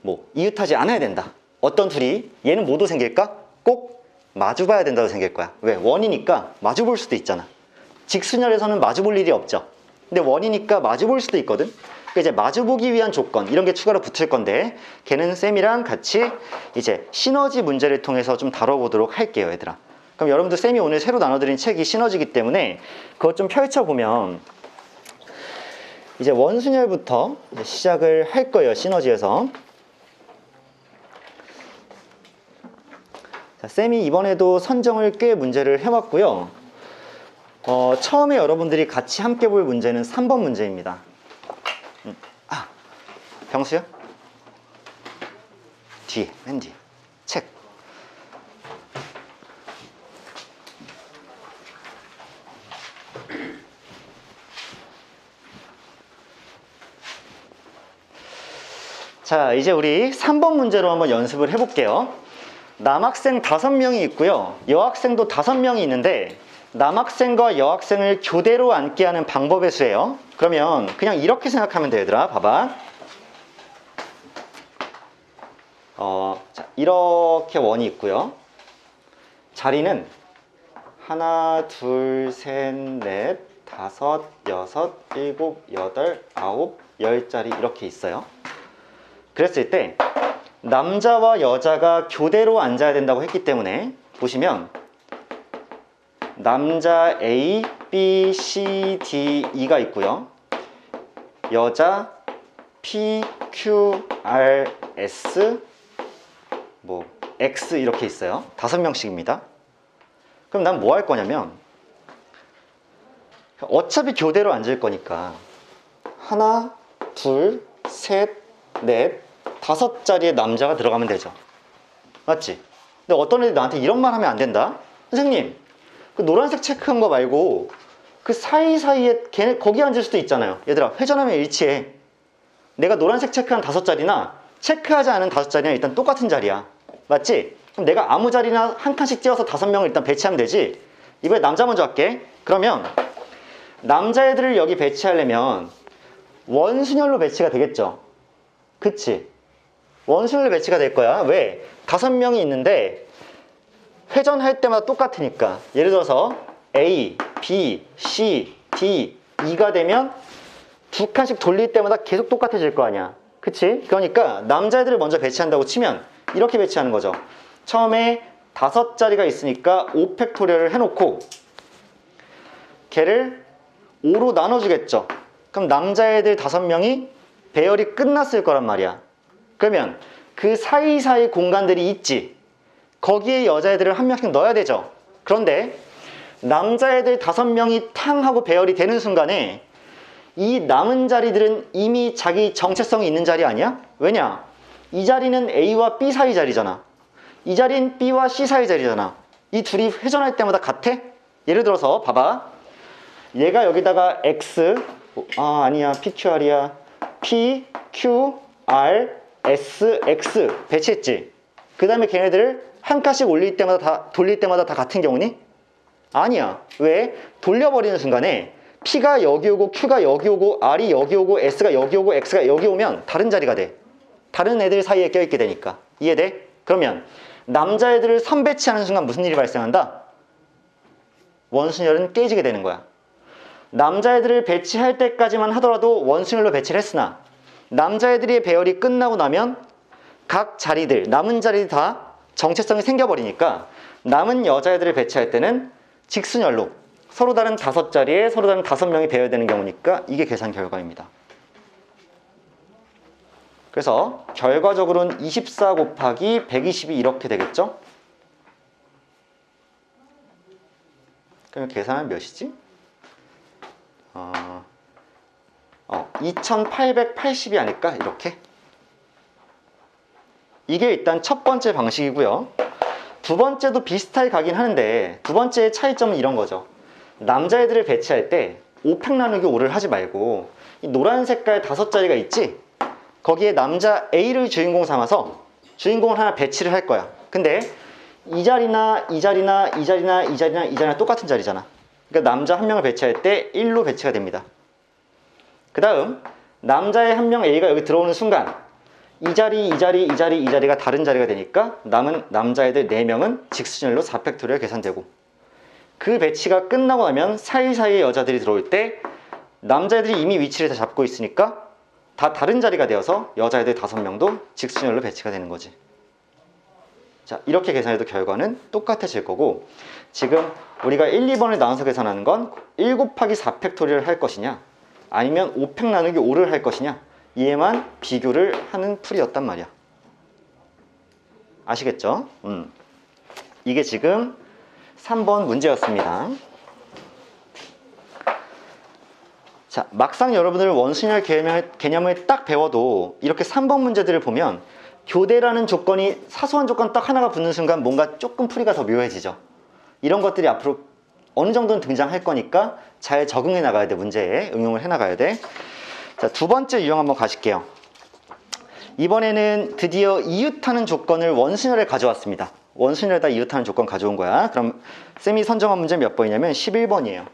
뭐 이웃하지 않아야 된다. 어떤 둘이 얘는 뭐도 생길까? 꼭 마주봐야 된다고 생길 거야. 왜? 원이니까 마주볼 수도 있잖아. 직순열에서는 마주볼 일이 없죠. 근데 원이니까 마주볼 수도 있거든. 그러니까 이제 마주보기 위한 조건 이런 게 추가로 붙을 건데 걔는 쌤이랑 같이 이제 시너지 문제를 통해서 좀 다뤄보도록 할게요, 얘들아. 그럼 여러분들 쌤이 오늘 새로 나눠드린 책이 시너지이기 때문에 그것 좀 펼쳐보면 이제 원순열부터 이제 시작을 할 거예요, 시너지에서. 자, 쌤이 이번에도 선정을 꽤 문제를 해왔고요. 처음에 여러분들이 같이 함께 볼 문제는 3번 문제입니다. 병수야? 뒤에, 맨 뒤에. 책. 자, 이제 우리 3번 문제로 한번 연습을 해볼게요. 남학생 5명이 있고요. 여학생도 5명이 있는데 남학생과 여학생을 교대로 앉게 하는 방법의 수예요. 그러면 그냥 이렇게 생각하면 돼요, 얘들아. 봐봐. 자, 이렇게 원이 있고요. 자리는 하나, 둘, 셋, 넷, 다섯, 여섯, 일곱, 여덟, 아홉, 10자리 이렇게 있어요. 그랬을 때 남자와 여자가 교대로 앉아야 된다고 했기 때문에 보시면 남자 A, B, C, D, E가 있고요. 여자 P, Q, R, S, 뭐 X 이렇게 있어요. 5명씩입니다. 그럼 난 뭐 할 거냐면 어차피 교대로 앉을 거니까 하나, 둘, 셋, 넷, 5자리의 남자가 들어가면 되죠. 맞지? 근데 어떤 애들이 나한테 이런 말 하면 안 된다. 선생님, 그 노란색 체크한 거 말고 그 사이사이에 걔네 거기 앉을 수도 있잖아요. 얘들아, 회전하면 일치해. 내가 노란색 체크한 5자리나 체크하지 않은 5자리는 일단 똑같은 자리야. 맞지? 그럼 내가 아무 자리나 한 칸씩 띄워서 5명을 일단 배치하면 되지. 이번에 남자 먼저 할게. 그러면 남자애들을 여기 배치하려면 원순열로 배치가 되겠죠. 그치? 원순열로 배치가 될 거야. 왜? 5명이 있는데 회전할 때마다 똑같으니까. 예를 들어서 A, B, C, D, E가 되면 2칸씩 돌릴 때마다 계속 똑같아질 거 아니야. 그치? 그러니까 남자애들을 먼저 배치한다고 치면 이렇게 배치하는 거죠. 처음에 5자리가 있으니까 5팩토리얼을 해놓고 걔를 5로 나눠주겠죠. 그럼 남자애들 5명이 배열이 끝났을 거란 말이야. 그러면 그 사이사이 공간들이 있지. 거기에 여자애들을 한 명씩 넣어야 되죠. 그런데 남자애들 5명이 탕 하고 배열이 되는 순간에 이 남은 자리들은 이미 자기 정체성이 있는 자리 아니야? 왜냐? 이 자리는 A와 B 사이 자리잖아. 이 자리는 B와 C 사이 자리잖아. 이 둘이 회전할 때마다 같아? 예를 들어서 봐봐. 얘가 여기다가 X, 아니야, PQR이야. P, Q, R, S, X 배치했지. 그 다음에 걔네들을 한 칸씩 돌릴 때마다 다 같은 경우니? 아니야. 왜? 돌려버리는 순간에 P가 여기 오고 Q가 여기 오고 R이 여기 오고 S가 여기 오고 X가 여기 오면 다른 자리가 돼. 다른 애들 사이에 껴있게 되니까. 이해돼? 그러면 남자애들을 선배치하는 순간 무슨 일이 발생한다? 원순열은 깨지게 되는 거야. 남자애들을 배치할 때까지만 하더라도 원순열로 배치를 했으나 남자애들의 배열이 끝나고 나면 각 자리들, 남은 자리들 다 정체성이 생겨버리니까 남은 여자애들을 배치할 때는 직순열로 서로 다른 5자리에 서로 다른 5명이 배열되는 경우니까 이게 계산 결과입니다. 그래서 결과적으로는 24 곱하기 120이 이렇게 되겠죠? 그럼 계산하면 몇이지? 2880이 아닐까? 이렇게. 이게 일단 첫 번째 방식이고요. 두 번째도 비슷하게 가긴 하는데 두 번째의 차이점은 이런 거죠. 남자애들을 배치할 때 5팩 나누기 5를 하지 말고 이 노란 색깔 5자리가 있지? 거기에 남자 A를 주인공 삼아서 주인공을 하나 배치를 할 거야. 근데 이 자리나 이 자리나 이 자리나 이 자리나 이 자리나 똑같은 자리잖아. 그러니까 남자 한 명을 배치할 때 1로 배치가 됩니다. 그 다음 남자의 한 명 A가 여기 들어오는 순간 이 자리, 이 자리, 이 자리, 이 자리가 다른 자리가 되니까 남은 남자애들 4명은 직순열로 4팩토리얼 계산되고 그 배치가 끝나고 나면 사이사이에 여자들이 들어올 때 남자애들이 이미 위치를 다 잡고 있으니까 다 다른 자리가 되어서 여자애들 5명도 직순열로 배치가 되는 거지. 자, 이렇게 계산해도 결과는 똑같아질 거고 지금 우리가 1, 2번을 나눠서 계산하는 건 1 곱하기 4팩토리얼 할 것이냐 아니면 5팩 나누기 5를 할 것이냐 얘만 비교를 하는 풀이였단 말이야. 아시겠죠? 이게 지금 3번 문제였습니다. 자, 막상 여러분들 원순열 개념을 딱 배워도 이렇게 3번 문제들을 보면 교대라는 조건이 사소한 조건 딱 하나가 붙는 순간 뭔가 조금 풀이가 더 묘해지죠. 이런 것들이 앞으로 어느 정도는 등장할 거니까 잘 적응해 나가야 돼. 문제에 응용을 해 나가야 돼. 자, 두 번째 유형 한번 가실게요. 이번에는 드디어 이웃하는 조건을 원순열에 가져왔습니다. 원순열에다 이웃하는 조건 가져온 거야. 그럼 쌤이 선정한 문제 몇 번이냐면 11번이에요.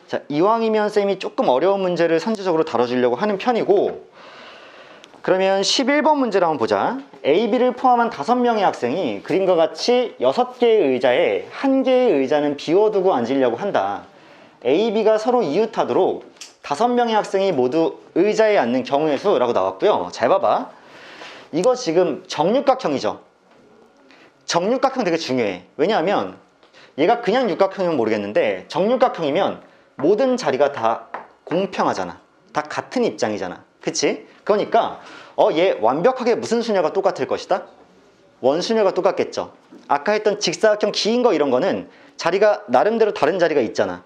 자, 이왕이면 쌤이 조금 어려운 문제를 선제적으로 다뤄주려고 하는 편이고 그러면 11번 문제를 한번 보자. A, B를 포함한 5명의 학생이 그림과 같이 6개의 의자에 1개의 의자는 비워두고 앉으려고 한다. A, B가 서로 이웃하도록 5명의 학생이 모두 의자에 앉는 경우의 수라고 나왔고요. 잘 봐봐. 이거 지금 정육각형이죠. 정육각형 되게 중요해. 왜냐하면 얘가 그냥 육각형이면 모르겠는데 정육각형이면 모든 자리가 다 공평하잖아. 다 같은 입장이잖아. 그치? 그러니까 얘 완벽하게 무슨 순열과 똑같을 것이다? 원순열과 똑같겠죠. 아까 했던 직사각형 긴 거 이런 거는 자리가 나름대로 다른 자리가 있잖아.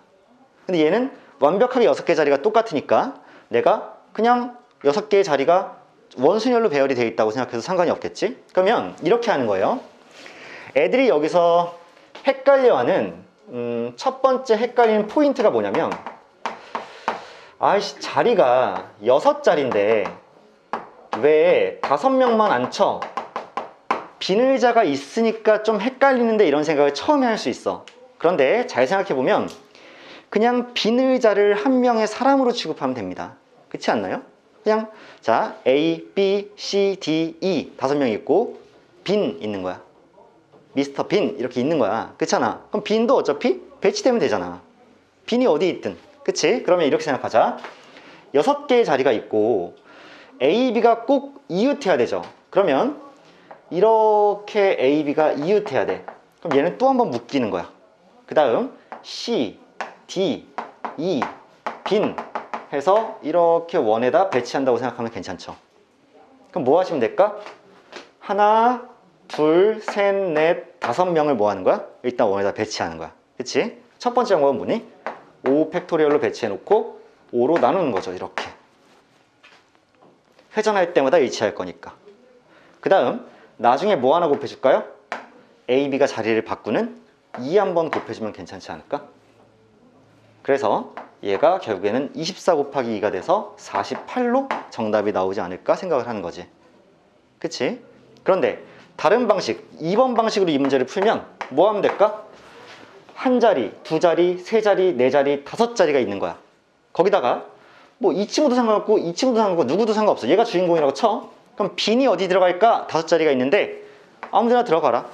근데 얘는 완벽하게 6개 자리가 똑같으니까 내가 그냥 6개의 자리가 원순열로 배열이 되어 있다고 생각해서 상관이 없겠지? 그러면 이렇게 하는 거예요. 애들이 여기서 헷갈려하는 첫 번째 헷갈리는 포인트가 뭐냐면 아이씨 자리가 6자리인데 왜 5명만 앉혀? 빈 의자가 있으니까 좀 헷갈리는데 이런 생각을 처음에 할 수 있어. 그런데 잘 생각해보면 그냥 빈 의자를 한 명의 사람으로 취급하면 됩니다. 그렇지 않나요? 그냥 자 A, B, C, D, E 5명 있고 빈 있는 거야. 미스터 빈 이렇게 있는 거야. 그렇잖아. 그럼 빈도 어차피 배치되면 되잖아. 빈이 어디 있든. 그치? 그러면 이렇게 생각하자. 6개의 자리가 있고 A, B가 꼭 이웃해야 되죠. 그러면 이렇게 A, B가 이웃해야 돼. 그럼 얘는 또 한 번 묶이는 거야. 그 다음 C, D, E, 빈 해서 이렇게 원에다 배치한다고 생각하면 괜찮죠. 그럼 뭐 하시면 될까? 하나, 둘, 셋, 넷, 5명을 뭐 하는 거야? 일단 원에다 배치하는 거야. 그치? 첫 번째 방법은 뭐니? 5 팩토리얼로 배치해 놓고 5로 나누는 거죠. 이렇게. 회전할 때마다 일치할 거니까. 그 다음 나중에 뭐 하나 곱해줄까요? A, B가 자리를 바꾸는 2 한번 곱해주면 괜찮지 않을까? 그래서 얘가 결국에는 24 곱하기 2가 돼서 48로 정답이 나오지 않을까 생각을 하는 거지. 그치? 그런데 다른 방식, 2번 방식으로 이 문제를 풀면 뭐 하면 될까? 한 자리, 두 자리, 세 자리, 네 자리, 5자리가 있는 거야. 거기다가 뭐 이 친구도 상관없고 이 친구도 상관없고 누구도 상관없어. 얘가 주인공이라고 쳐. 그럼 빈이 어디 들어갈까? 5자리가 있는데 아무데나 들어가라.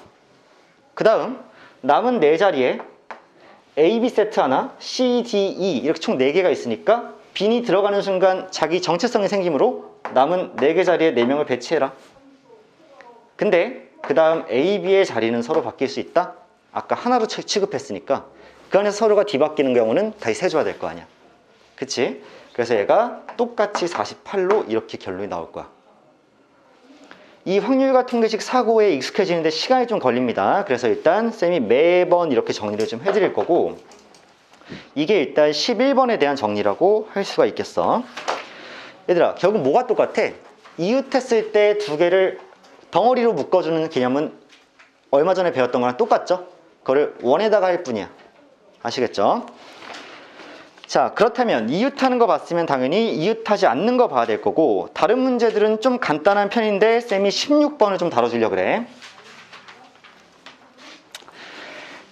그 다음 남은 네 자리에 A, B 세트 하나, C, D, E 이렇게 총 4개가 있으니까 빈이 들어가는 순간 자기 정체성이 생기므로 남은 4개 자리에 4명을 배치해라. 근데 그 다음 A, B의 자리는 서로 바뀔 수 있다? 아까 하나로 취급했으니까 그 안에서 서로가 뒤바뀌는 경우는 다시 세줘야 될 거 아니야. 그치? 그래서 얘가 똑같이 48로 이렇게 결론이 나올 거야. 이 확률과 통계식 사고에 익숙해지는데 시간이 좀 걸립니다. 그래서 일단 쌤이 매번 이렇게 정리를 좀 해드릴 거고 이게 일단 11번에 대한 정리라고 할 수가 있겠어. 얘들아 결국 뭐가 똑같아? 이웃했을 때 두 개를 덩어리로 묶어주는 개념은 얼마 전에 배웠던 거랑 똑같죠? 그거를 원에다가 할 뿐이야. 아시겠죠? 자 그렇다면 이웃하는 거 봤으면 당연히 이웃하지 않는 거 봐야 될 거고 다른 문제들은 좀 간단한 편인데 쌤이 16번을 좀 다뤄주려고 그래.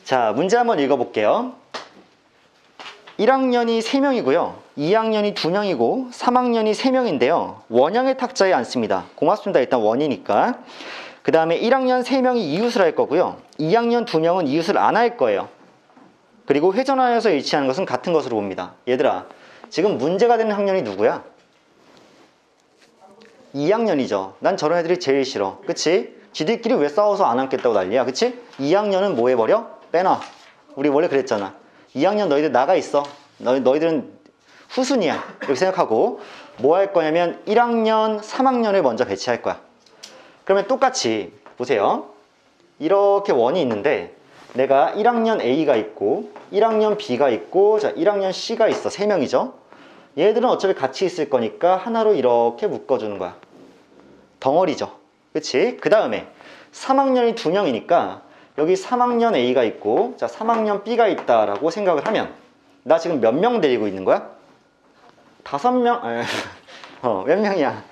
자 문제 한번 읽어볼게요. 1학년이 3명이고요 2학년이 2명이고 3학년이 3명인데요 원형의 탁자에 앉습니다. 고맙습니다. 일단 원이니까. 그 다음에 1학년 3명이 이웃을 할 거고요 2학년 2명은 이웃을 안 할 거예요. 그리고 회전하여서 일치하는 것은 같은 것으로 봅니다. 얘들아 지금 문제가 되는 학년이 누구야? 2학년이죠. 난 저런 애들이 제일 싫어. 그치? 지들끼리 왜 싸워서 안 앉겠다고 난리야. 그치? 2학년은 뭐 해버려? 빼놔. 우리 원래 그랬잖아. 2학년 너희들 나가 있어. 너희들은 후순위야. 이렇게 생각하고 뭐 할 거냐면 1학년 3학년을 먼저 배치할 거야. 그러면 똑같이 보세요. 이렇게 원이 있는데 내가 1학년 A가 있고 1학년 B가 있고 자 1학년 C가 있어. 3명이죠. 얘들은 어차피 같이 있을 거니까 하나로 이렇게 묶어주는 거야. 덩어리죠. 그치? 그 다음에 3학년이 2명이니까 여기 3학년 A가 있고 자 3학년 B가 있다라고 생각을 하면 나 지금 몇 명 데리고 있는 거야? 5명? 몇 명이야?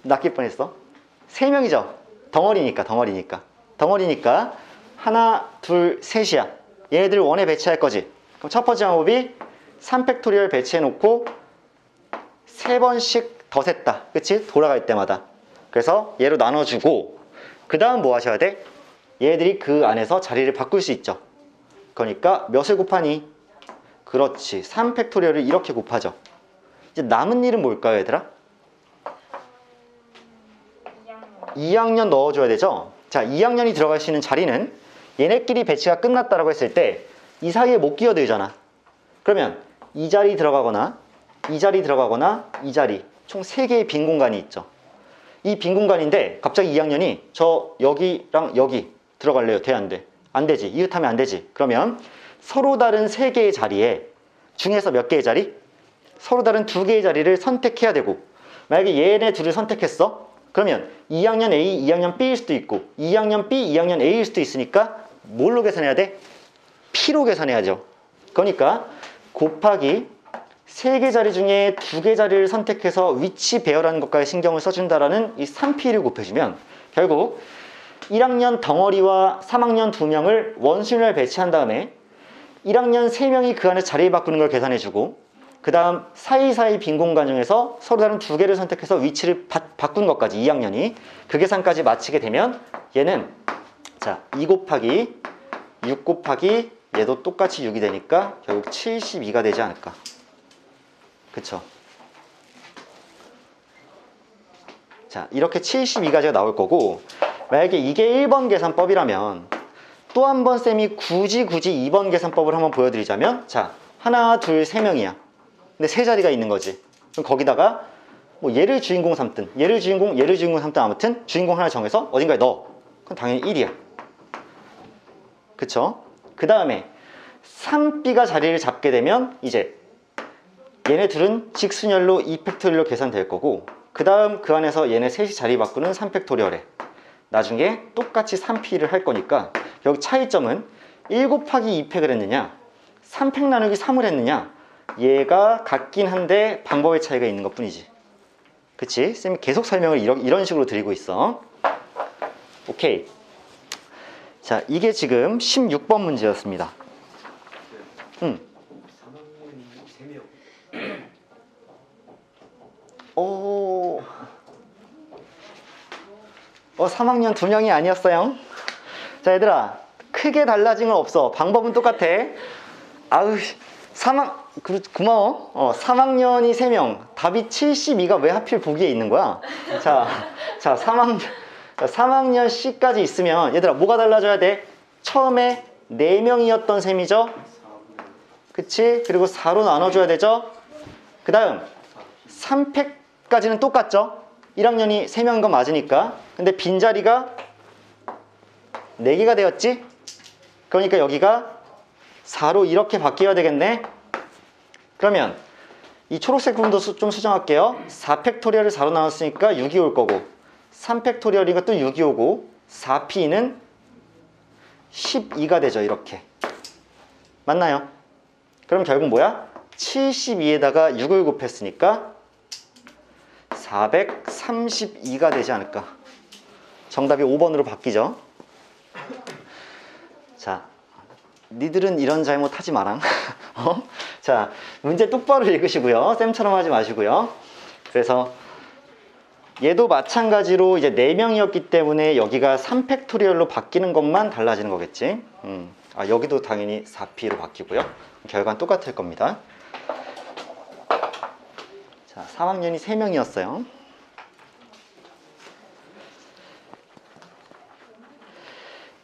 낚일 뻔했어. 3명이죠. 덩어리니까 하나, 둘, 셋이야. 얘네들 원에 배치할 거지. 그럼 첫 번째 방법이 3팩토리얼 배치해 놓고 3번씩 더 셌다. 그치? 돌아갈 때마다. 그래서 얘로 나눠주고 그 다음 뭐 하셔야 돼? 얘네들이 그 안에서 자리를 바꿀 수 있죠. 그러니까 몇을 곱하니? 그렇지. 3팩토리얼을 이렇게 곱하죠. 이제 남은 일은 뭘까요, 얘들아? 2학년 넣어줘야 되죠. 자, 2학년이 들어갈 수 있는 자리는 얘네끼리 배치가 끝났다라고 했을 때 이 사이에 못 끼어들잖아. 그러면 이 자리 들어가거나 이 자리 들어가거나 이 자리 총 3개의 빈 공간이 있죠. 이 빈 공간인데 갑자기 2학년이 저 여기랑 여기 들어갈래요? 돼? 안 돼? 안 되지. 이웃하면 안 되지. 그러면 서로 다른 3개의 자리에 중에서 몇 개의 자리? 서로 다른 2개의 자리를 선택해야 되고 만약에 얘네 둘을 선택했어? 그러면 2학년 A, 2학년 B일 수도 있고 2학년 B, 2학년 A일 수도 있으니까 뭘로 계산해야 돼? P로 계산해야죠. 그러니까 곱하기 3개 자리 중에 2개 자리를 선택해서 위치 배열하는 것까지 신경을 써준다라는 이 3P를 곱해주면 결국 1학년 덩어리와 3학년 2명을 원순위를 배치한 다음에 1학년 3명이 그 안에 자리를 바꾸는 걸 계산해주고 그 다음 사이사이 빈 공간 중에서 서로 다른 2개를 선택해서 위치를 바꾼 것까지 2학년이 그 계산까지 마치게 되면 얘는 자 2 곱하기 6 곱하기 얘도 똑같이 6이 되니까 결국 72가 되지 않을까. 그쵸? 자 이렇게 72가지가 나올 거고 만약에 이게 1번 계산법이라면 또 한 번 쌤이 굳이 2번 계산법을 한번 보여드리자면 자 하나 둘 3명이야. 근데 3자리가 있는 거지. 그럼 거기다가 뭐 얘를 주인공 삼든 얘를 주인공 삼든 아무튼 주인공 하나 정해서 어딘가에 넣어. 그건 당연히 1이야. 그쵸? 그 다음에 3b가 자리를 잡게 되면 이제 얘네 둘은 직순열로 2팩토리얼로 계산될 거고, 그 다음 그 안에서 얘네 셋이 자리 바꾸는 3팩토리얼에 나중에 똑같이 3p를 할 거니까 여기 차이점은 1 곱하기 2팩을 했느냐 3팩 나누기 3을 했느냐, 얘가 같긴 한데 방법의 차이가 있는 것 뿐이지. 그치? 쌤이 계속 설명을 이런 식으로 드리고 있어. 오케이. 자, 이게 지금 16번 문제였습니다. 오. 3학년 2명이 아니었어요. 자, 얘들아, 크게 달라진 건 없어. 방법은 똑같아. 아우, 고마워. 3학년이 3명. 답이 72가 왜 하필 보기에 있는 거야? 자, 3학년 C까지 있으면 얘들아 뭐가 달라져야 돼? 처음에 4명이었던 셈이죠? 그치? 그리고 4로 나눠줘야 되죠? 그 다음 3팩까지는 똑같죠? 1학년이 3명인 건 맞으니까. 근데 빈자리가 4개가 되었지? 그러니까 여기가 4로 이렇게 바뀌어야 되겠네? 그러면 이 초록색 부분도 좀 수정할게요. 4팩토리얼을 4로 나눴으니까 6이 올 거고, 3팩토리얼이가 또 6이 오고, 4p는 12가 되죠. 이렇게. 맞나요? 그럼 결국 뭐야? 72에다가 6을 곱했으니까 432가 되지 않을까. 정답이 5번으로 바뀌죠. 자, 니들은 이런 잘못 하지 마라. 자, 문제 똑바로 읽으시고요. 쌤처럼 하지 마시고요. 그래서 얘도 마찬가지로 이제 4명이었기 때문에 여기가 3팩토리얼로 바뀌는 것만 달라지는 거겠지. 여기도 당연히 4p로 바뀌고요. 결과는 똑같을 겁니다. 자, 3학년이 3명이었어요.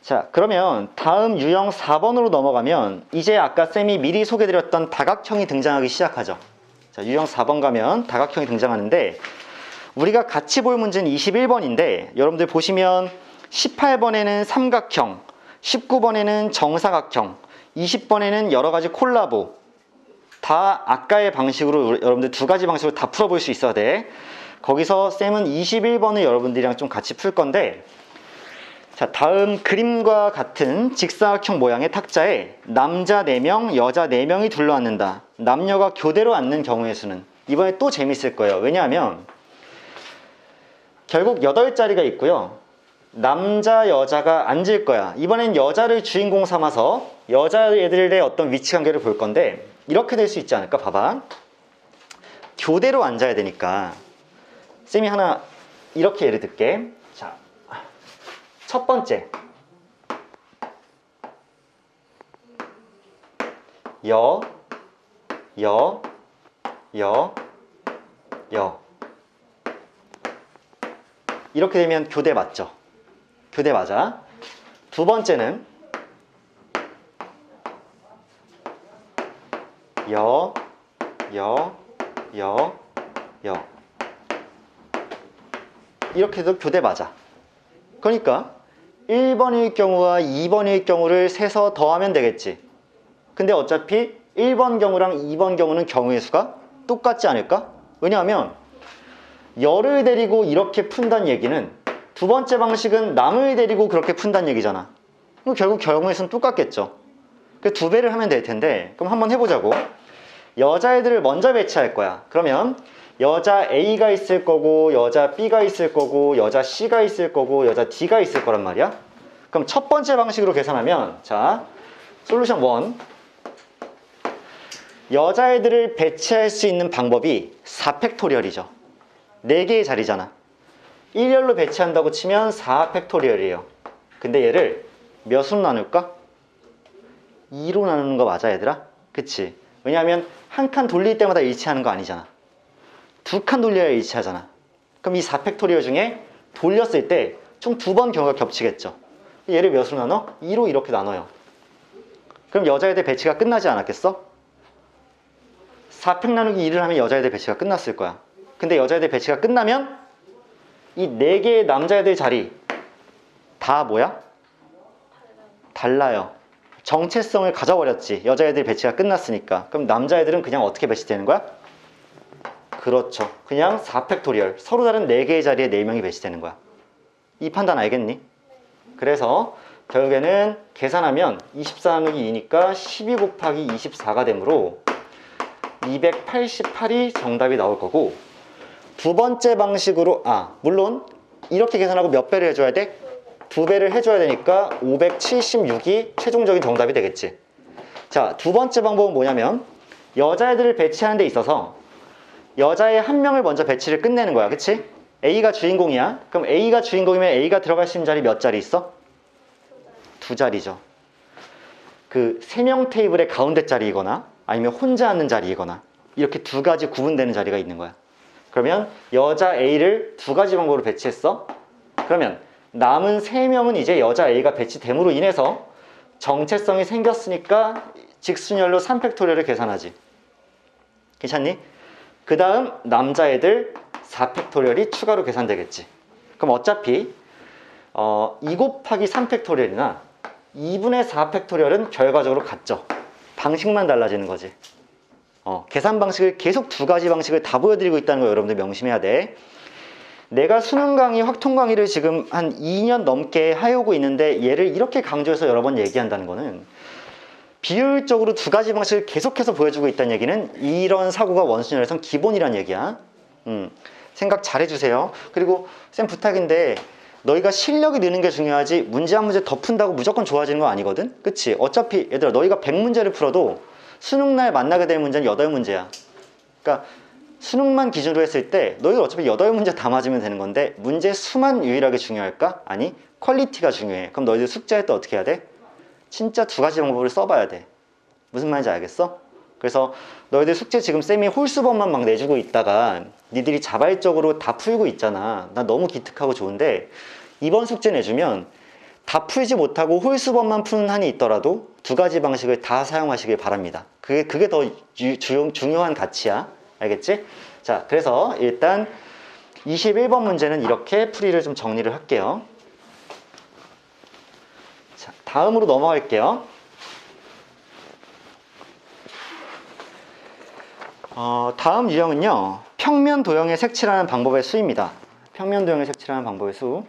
자, 그러면 다음 유형 4번으로 넘어가면 이제 아까 쌤이 미리 소개드렸던 다각형이 등장하기 시작하죠. 자, 유형 4번 가면 다각형이 등장하는데, 우리가 같이 볼 문제는 21번인데 여러분들 보시면 18번에는 삼각형, 19번에는 정사각형, 20번에는 여러 가지 콜라보, 다 아까의 방식으로 여러분들 2가지 방식으로 다 풀어볼 수 있어야 돼. 거기서 쌤은 21번을 여러분들이랑 좀 같이 풀 건데, 자, 다음 그림과 같은 직사각형 모양의 탁자에 남자 4명, 여자 4명이 둘러앉는다. 남녀가 교대로 앉는 경우의 수는. 이번에 또 재밌을 거예요. 왜냐하면 결국 8자리가 있고요. 남자, 여자가 앉을 거야. 이번엔 여자를 주인공 삼아서 여자애들의 어떤 위치 관계를 볼 건데, 이렇게 될 수 있지 않을까? 봐봐. 교대로 앉아야 되니까 쌤이 하나 이렇게 예를 들게. 자, 첫 번째, 여. 이렇게 되면 교대 맞죠? 교대 맞아. 두 번째는 여. 이렇게 해도 교대 맞아. 그러니까 1번일 경우와 2번일 경우를 세서 더하면 되겠지. 근데 어차피 1번 경우랑 2번 경우는 경우의 수가 똑같지 않을까? 왜냐하면 열을 데리고 이렇게 푼다는 얘기는, 두 번째 방식은 남을 데리고 그렇게 푼다는 얘기잖아. 그럼 결국 경우의 수는 똑같겠죠. 그 2배를 하면 될 텐데, 그럼 한번 해보자고. 여자애들을 먼저 배치할 거야. 그러면 여자 A가 있을 거고, 여자 B가 있을 거고, 여자 C가 있을 거고, 여자 D가 있을 거란 말이야. 그럼 첫 번째 방식으로 계산하면, 자, 솔루션 1. 여자애들을 배치할 수 있는 방법이 4팩토리얼이죠. 4개의 자리잖아. 1열로 배치한다고 치면 4팩토리얼이에요. 근데 얘를 몇으로 나눌까? 2로 나누는 거 맞아, 얘들아? 그치? 왜냐하면 한 칸 돌릴 때마다 일치하는 거 아니잖아. 2칸 돌려야 일치하잖아. 그럼 이 4팩토리얼 중에 돌렸을 때 총 2번 경우가 겹치겠죠. 얘를 몇으로 나눠? 2로 이렇게 나눠요. 그럼 여자애들 배치가 끝나지 않았겠어? 4팩 나누기 2를 하면 여자애들 배치가 끝났을 거야. 근데 여자애들 배치가 끝나면 이 4개의 남자애들 자리, 다 뭐야? 달라요. 정체성을 가져버렸지. 여자애들 배치가 끝났으니까. 그럼 남자애들은 그냥 어떻게 배치되는 거야? 그렇죠. 그냥 4팩토리얼. 서로 다른 4개의 자리에 4명이 배치되는 거야. 이 판단 알겠니? 그래서 결국에는 계산하면 24 나누기 2니까 12 곱하기 24가 되므로 288이 정답이 나올 거고, 두 번째 방식으로, 물론 이렇게 계산하고 몇 배를 해줘야 돼? 2배를 해줘야 되니까 576이 최종적인 정답이 되겠지. 자, 두 번째 방법은 뭐냐면 여자애들을 배치하는 데 있어서 여자애 한 명을 먼저 배치를 끝내는 거야. 그치? A가 주인공이야. 그럼 A가 주인공이면 A가 들어갈 수 있는 자리 몇 자리 있어? 2자리죠. 그 3명 테이블의 가운데 자리이거나 아니면 혼자 앉는 자리이거나 이렇게 2가지 구분되는 자리가 있는 거야. 그러면 여자 A를 2가지 방법으로 배치했어. 그러면 남은 3명은 이제 여자 A가 배치됨으로 인해서 정체성이 생겼으니까 직순열로 3팩토리얼을 계산하지. 괜찮니? 그 다음 남자애들 4팩토리얼이 추가로 계산되겠지. 그럼 어차피 2 곱하기 3팩토리얼이나 2분의 4팩토리얼은 결과적으로 같죠. 방식만 달라지는 거지. 계산 방식을 계속 2가지 방식을 다 보여드리고 있다는 거 여러분들 명심해야 돼. 내가 수능 강의, 확통 강의를 지금 한 2년 넘게 하여오고 있는데 얘를 이렇게 강조해서 여러 번 얘기한다는 거는 비효율적으로 2가지 방식을 계속해서 보여주고 있다는 얘기는 이런 사고가 원순열에선 기본이란 얘기야. 생각 잘 해주세요. 그리고 쌤 부탁인데 너희가 실력이 느는 게 중요하지 문제 한 문제 더 푼다고 무조건 좋아지는 거 아니거든? 그치? 어차피 얘들아 너희가 100문제를 풀어도 수능날 만나게 될 문제는 8문제야. 그러니까 수능만 기준으로 했을 때 너희가 어차피 8문제 다 맞으면 되는 건데 문제 수만 유일하게 중요할까? 아니 퀄리티가 중요해. 그럼 너희들 숙제할 때 어떻게 해야 돼? 진짜 2가지 방법을 써봐야 돼. 무슨 말인지 알겠어? 그래서 너희들 숙제 지금 쌤이 홀수범만 막 내주고 있다가 니들이 자발적으로 다 풀고 있잖아. 나 너무 기특하고 좋은데 이번 숙제 내주면 다 풀지 못하고 홀수범만 푸는 한이 있더라도 2가지 방식을 다 사용하시길 바랍니다. 그게 더 중요한 가치야. 알겠지? 자, 그래서 일단 21번 문제는 이렇게 풀이를 좀 정리를 할게요. 자, 다음으로 넘어갈게요. 다음 유형은요, 평면 도형의 색칠하는 방법의 수입니다. 평면 도형의 색칠하는 방법의 수.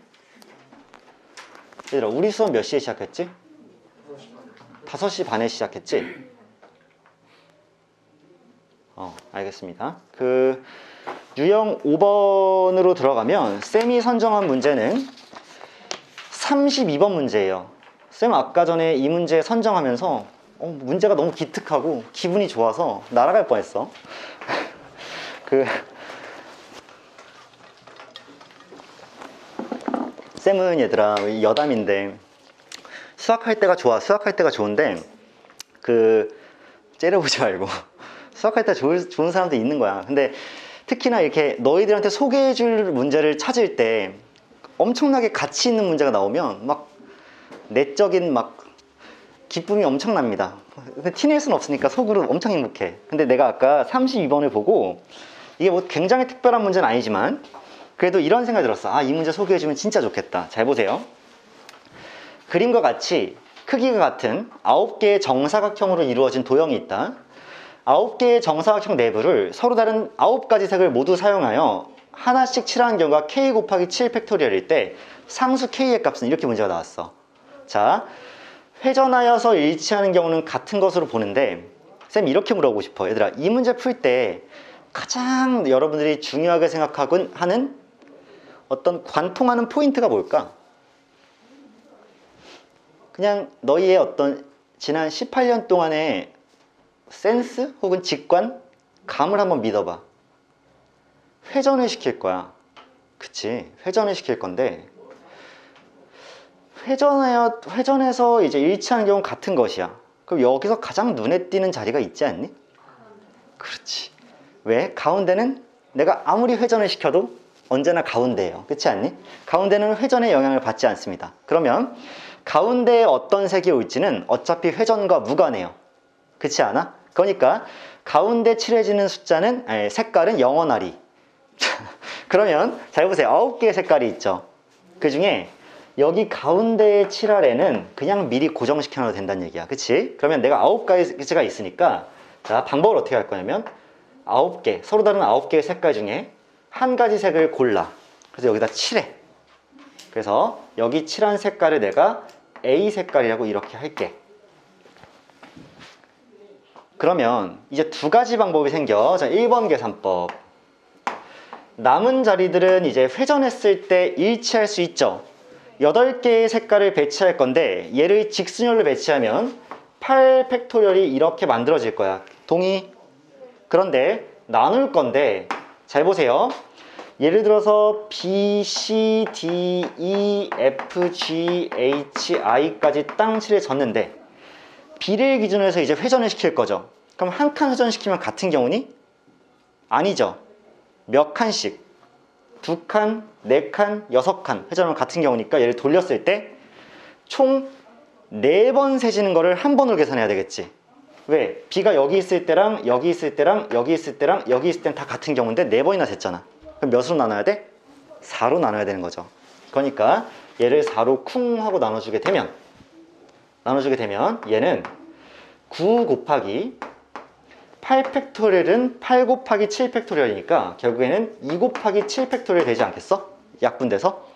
얘들아, 우리 수업 몇 시에 시작했지? 5시 반에 시작했지? 알겠습니다. 그 유형 5번으로 들어가면 쌤이 선정한 문제는 32번 문제예요. 쌤 아까 전에 이 문제 선정하면서 문제가 너무 기특하고 기분이 좋아서 날아갈 뻔했어. 쌤은 얘들아 여담인데 수학할 때가 좋아. 수학할 때가 좋은데 째려보지 말고 수학할 때 좋은 사람도 있는 거야. 근데 특히나 이렇게 너희들한테 소개해줄 문제를 찾을 때 엄청나게 가치 있는 문제가 나오면 막 내적인 막 기쁨이 엄청납니다. 근데 티낼 수는 없으니까 속으로 엄청 행복해. 근데 내가 아까 32번을 보고 이게 뭐 굉장히 특별한 문제는 아니지만 그래도 이런 생각이 들었어. 이 문제 소개해주면 진짜 좋겠다. 잘 보세요. 그림과 같이 크기가 같은 9개의 정사각형으로 이루어진 도형이 있다. 9개의 정사각형 내부를 서로 다른 9가지 색을 모두 사용하여 하나씩 칠하는 경우가 k 곱하기 7 팩토리얼일 때 상수 k의 값은 이렇게 문제가 나왔어. 자, 회전하여서 일치하는 경우는 같은 것으로 보는데 쌤 이렇게 물어보고 싶어. 얘들아, 이 문제 풀 때 가장 여러분들이 중요하게 생각하곤 하는 어떤 관통하는 포인트가 뭘까? 그냥 너희의 어떤 지난 18년 동안의 센스 혹은 직관, 감을 한번 믿어봐. 회전을 시킬 거야. 그치? 회전을 시킬 건데 회전해서 이제 일치하는 경우는 같은 것이야. 그럼 여기서 가장 눈에 띄는 자리가 있지 않니? 그렇지. 왜? 가운데는 내가 아무리 회전을 시켜도 언제나 가운데예요. 그렇지 않니? 가운데는 회전의 영향을 받지 않습니다. 그러면 가운데에 어떤 색이 올지는 어차피 회전과 무관해요. 그렇지 않아? 그러니까 가운데 칠해지는 색깔은 영원하리. 그러면 잘 보세요. 9개의 색깔이 있죠. 그 중에 여기 가운데에 칠할에는 그냥 미리 고정시켜 놔도 된다는 얘기야. 그치? 그러면 내가 9가지가 있으니까 자, 방법을 어떻게 할 거냐면 9개, 서로 다른 9개의 색깔 중에 한 가지 색을 골라. 그래서 여기다 칠해. 그래서 여기 칠한 색깔을 내가 A 색깔이라고 이렇게 할게. 그러면 이제 두 가지 방법이 생겨. 자, 1번 계산법. 남은 자리들은 이제 회전했을 때 일치할 수 있죠. 8개의 색깔을 배치할 건데 얘를 직순열로 배치하면 8팩토리얼이 이렇게 만들어질 거야. 동의? 그런데 나눌 건데 잘 보세요. 예를 들어서 B, C, D, E, F, G, H, I까지 땅 칠해졌는데 B를 기준으로 해서 이제 회전을 시킬 거죠. 그럼 한 칸 회전시키면 같은 경우니? 아니죠. 몇 칸씩? 2칸, 4칸, 6칸 회전하면 같은 경우니까 얘를 돌렸을 때 총 4번 세지는 거를 한 번으로 계산해야 되겠지. 왜? B가 여기 있을 때랑 여기 있을 때랑 여기 있을 때랑 여기 있을 땐 다 같은 경우인데 4번이나 셌잖아. 그럼 몇으로 나눠야 돼? 4로 나눠야 되는 거죠. 그러니까 얘를 4로 쿵 하고 나눠주게 되면 얘는 9 곱하기 8팩토리얼은 8 곱하기 7팩토리얼이니까 결국에는 2 곱하기 7팩토리얼 되지 않겠어? 약분돼서?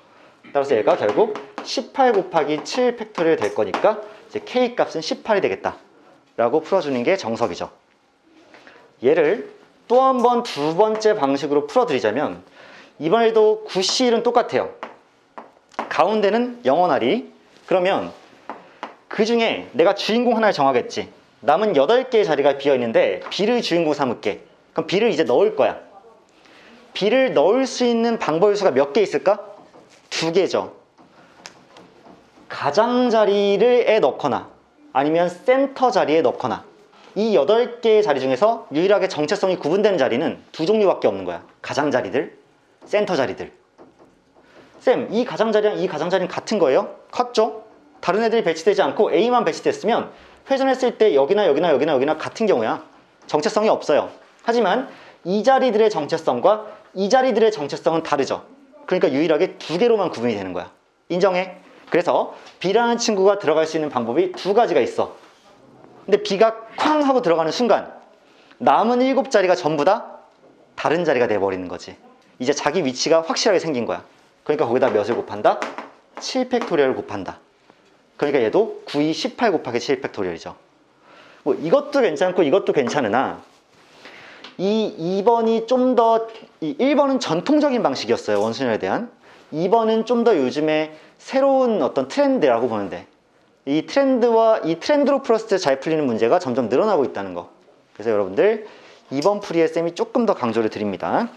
따라서 얘가 결국 18 곱하기 7팩토리얼 될 거니까 이제 K 값은 18이 되겠다 라고 풀어주는 게 정석이죠. 얘를 또 한 번 두 번째 방식으로 풀어드리자면 이번에도 9C1은 똑같아요. 가운데는 영원하리. 그러면 그 중에 내가 주인공 하나를 정하겠지. 남은 8개의 자리가 비어있는데 B를 주인공 삼을게. 그럼 B를 이제 넣을 거야. B를 넣을 수 있는 방법의 수가 몇 개 있을까? 2개죠. 가장자리에 넣거나 아니면 센터 자리에 넣거나 이 8개의 자리 중에서 유일하게 정체성이 구분되는 자리는 두 종류밖에 없는 거야. 가장자리들, 센터 자리들. 쌤, 이 가장자리랑 이 가장자리는 같은 거예요? 같죠? 다른 애들이 배치되지 않고 A만 배치됐으면 회전했을 때 여기나 여기나 여기나 여기나 같은 경우야. 정체성이 없어요. 하지만 이 자리들의 정체성과 이 자리들의 정체성은 다르죠. 그러니까 유일하게 2개로만 구분이 되는 거야. 인정해? 그래서 B라는 친구가 들어갈 수 있는 방법이 2가지가 있어. 근데 B가 쾅 하고 들어가는 순간 남은 7자리가 전부 다 다른 자리가 돼버리는 거지. 이제 자기 위치가 확실하게 생긴 거야. 그러니까 거기다 몇을 곱한다? 7팩토리얼을 곱한다. 그러니까 얘도 9이 18 곱하기 7팩토리얼이죠. 뭐 이것도 괜찮고 이것도 괜찮으나 이 2번이 좀 더, 이 1번은 전통적인 방식이었어요. 원순열에 대한. 2번은 좀 더 요즘에 새로운 어떤 트렌드라고 보는데 이 트렌드로 풀었을 때 잘 풀리는 문제가 점점 늘어나고 있다는 거. 그래서 여러분들 2번 풀이에 쌤이 조금 더 강조를 드립니다.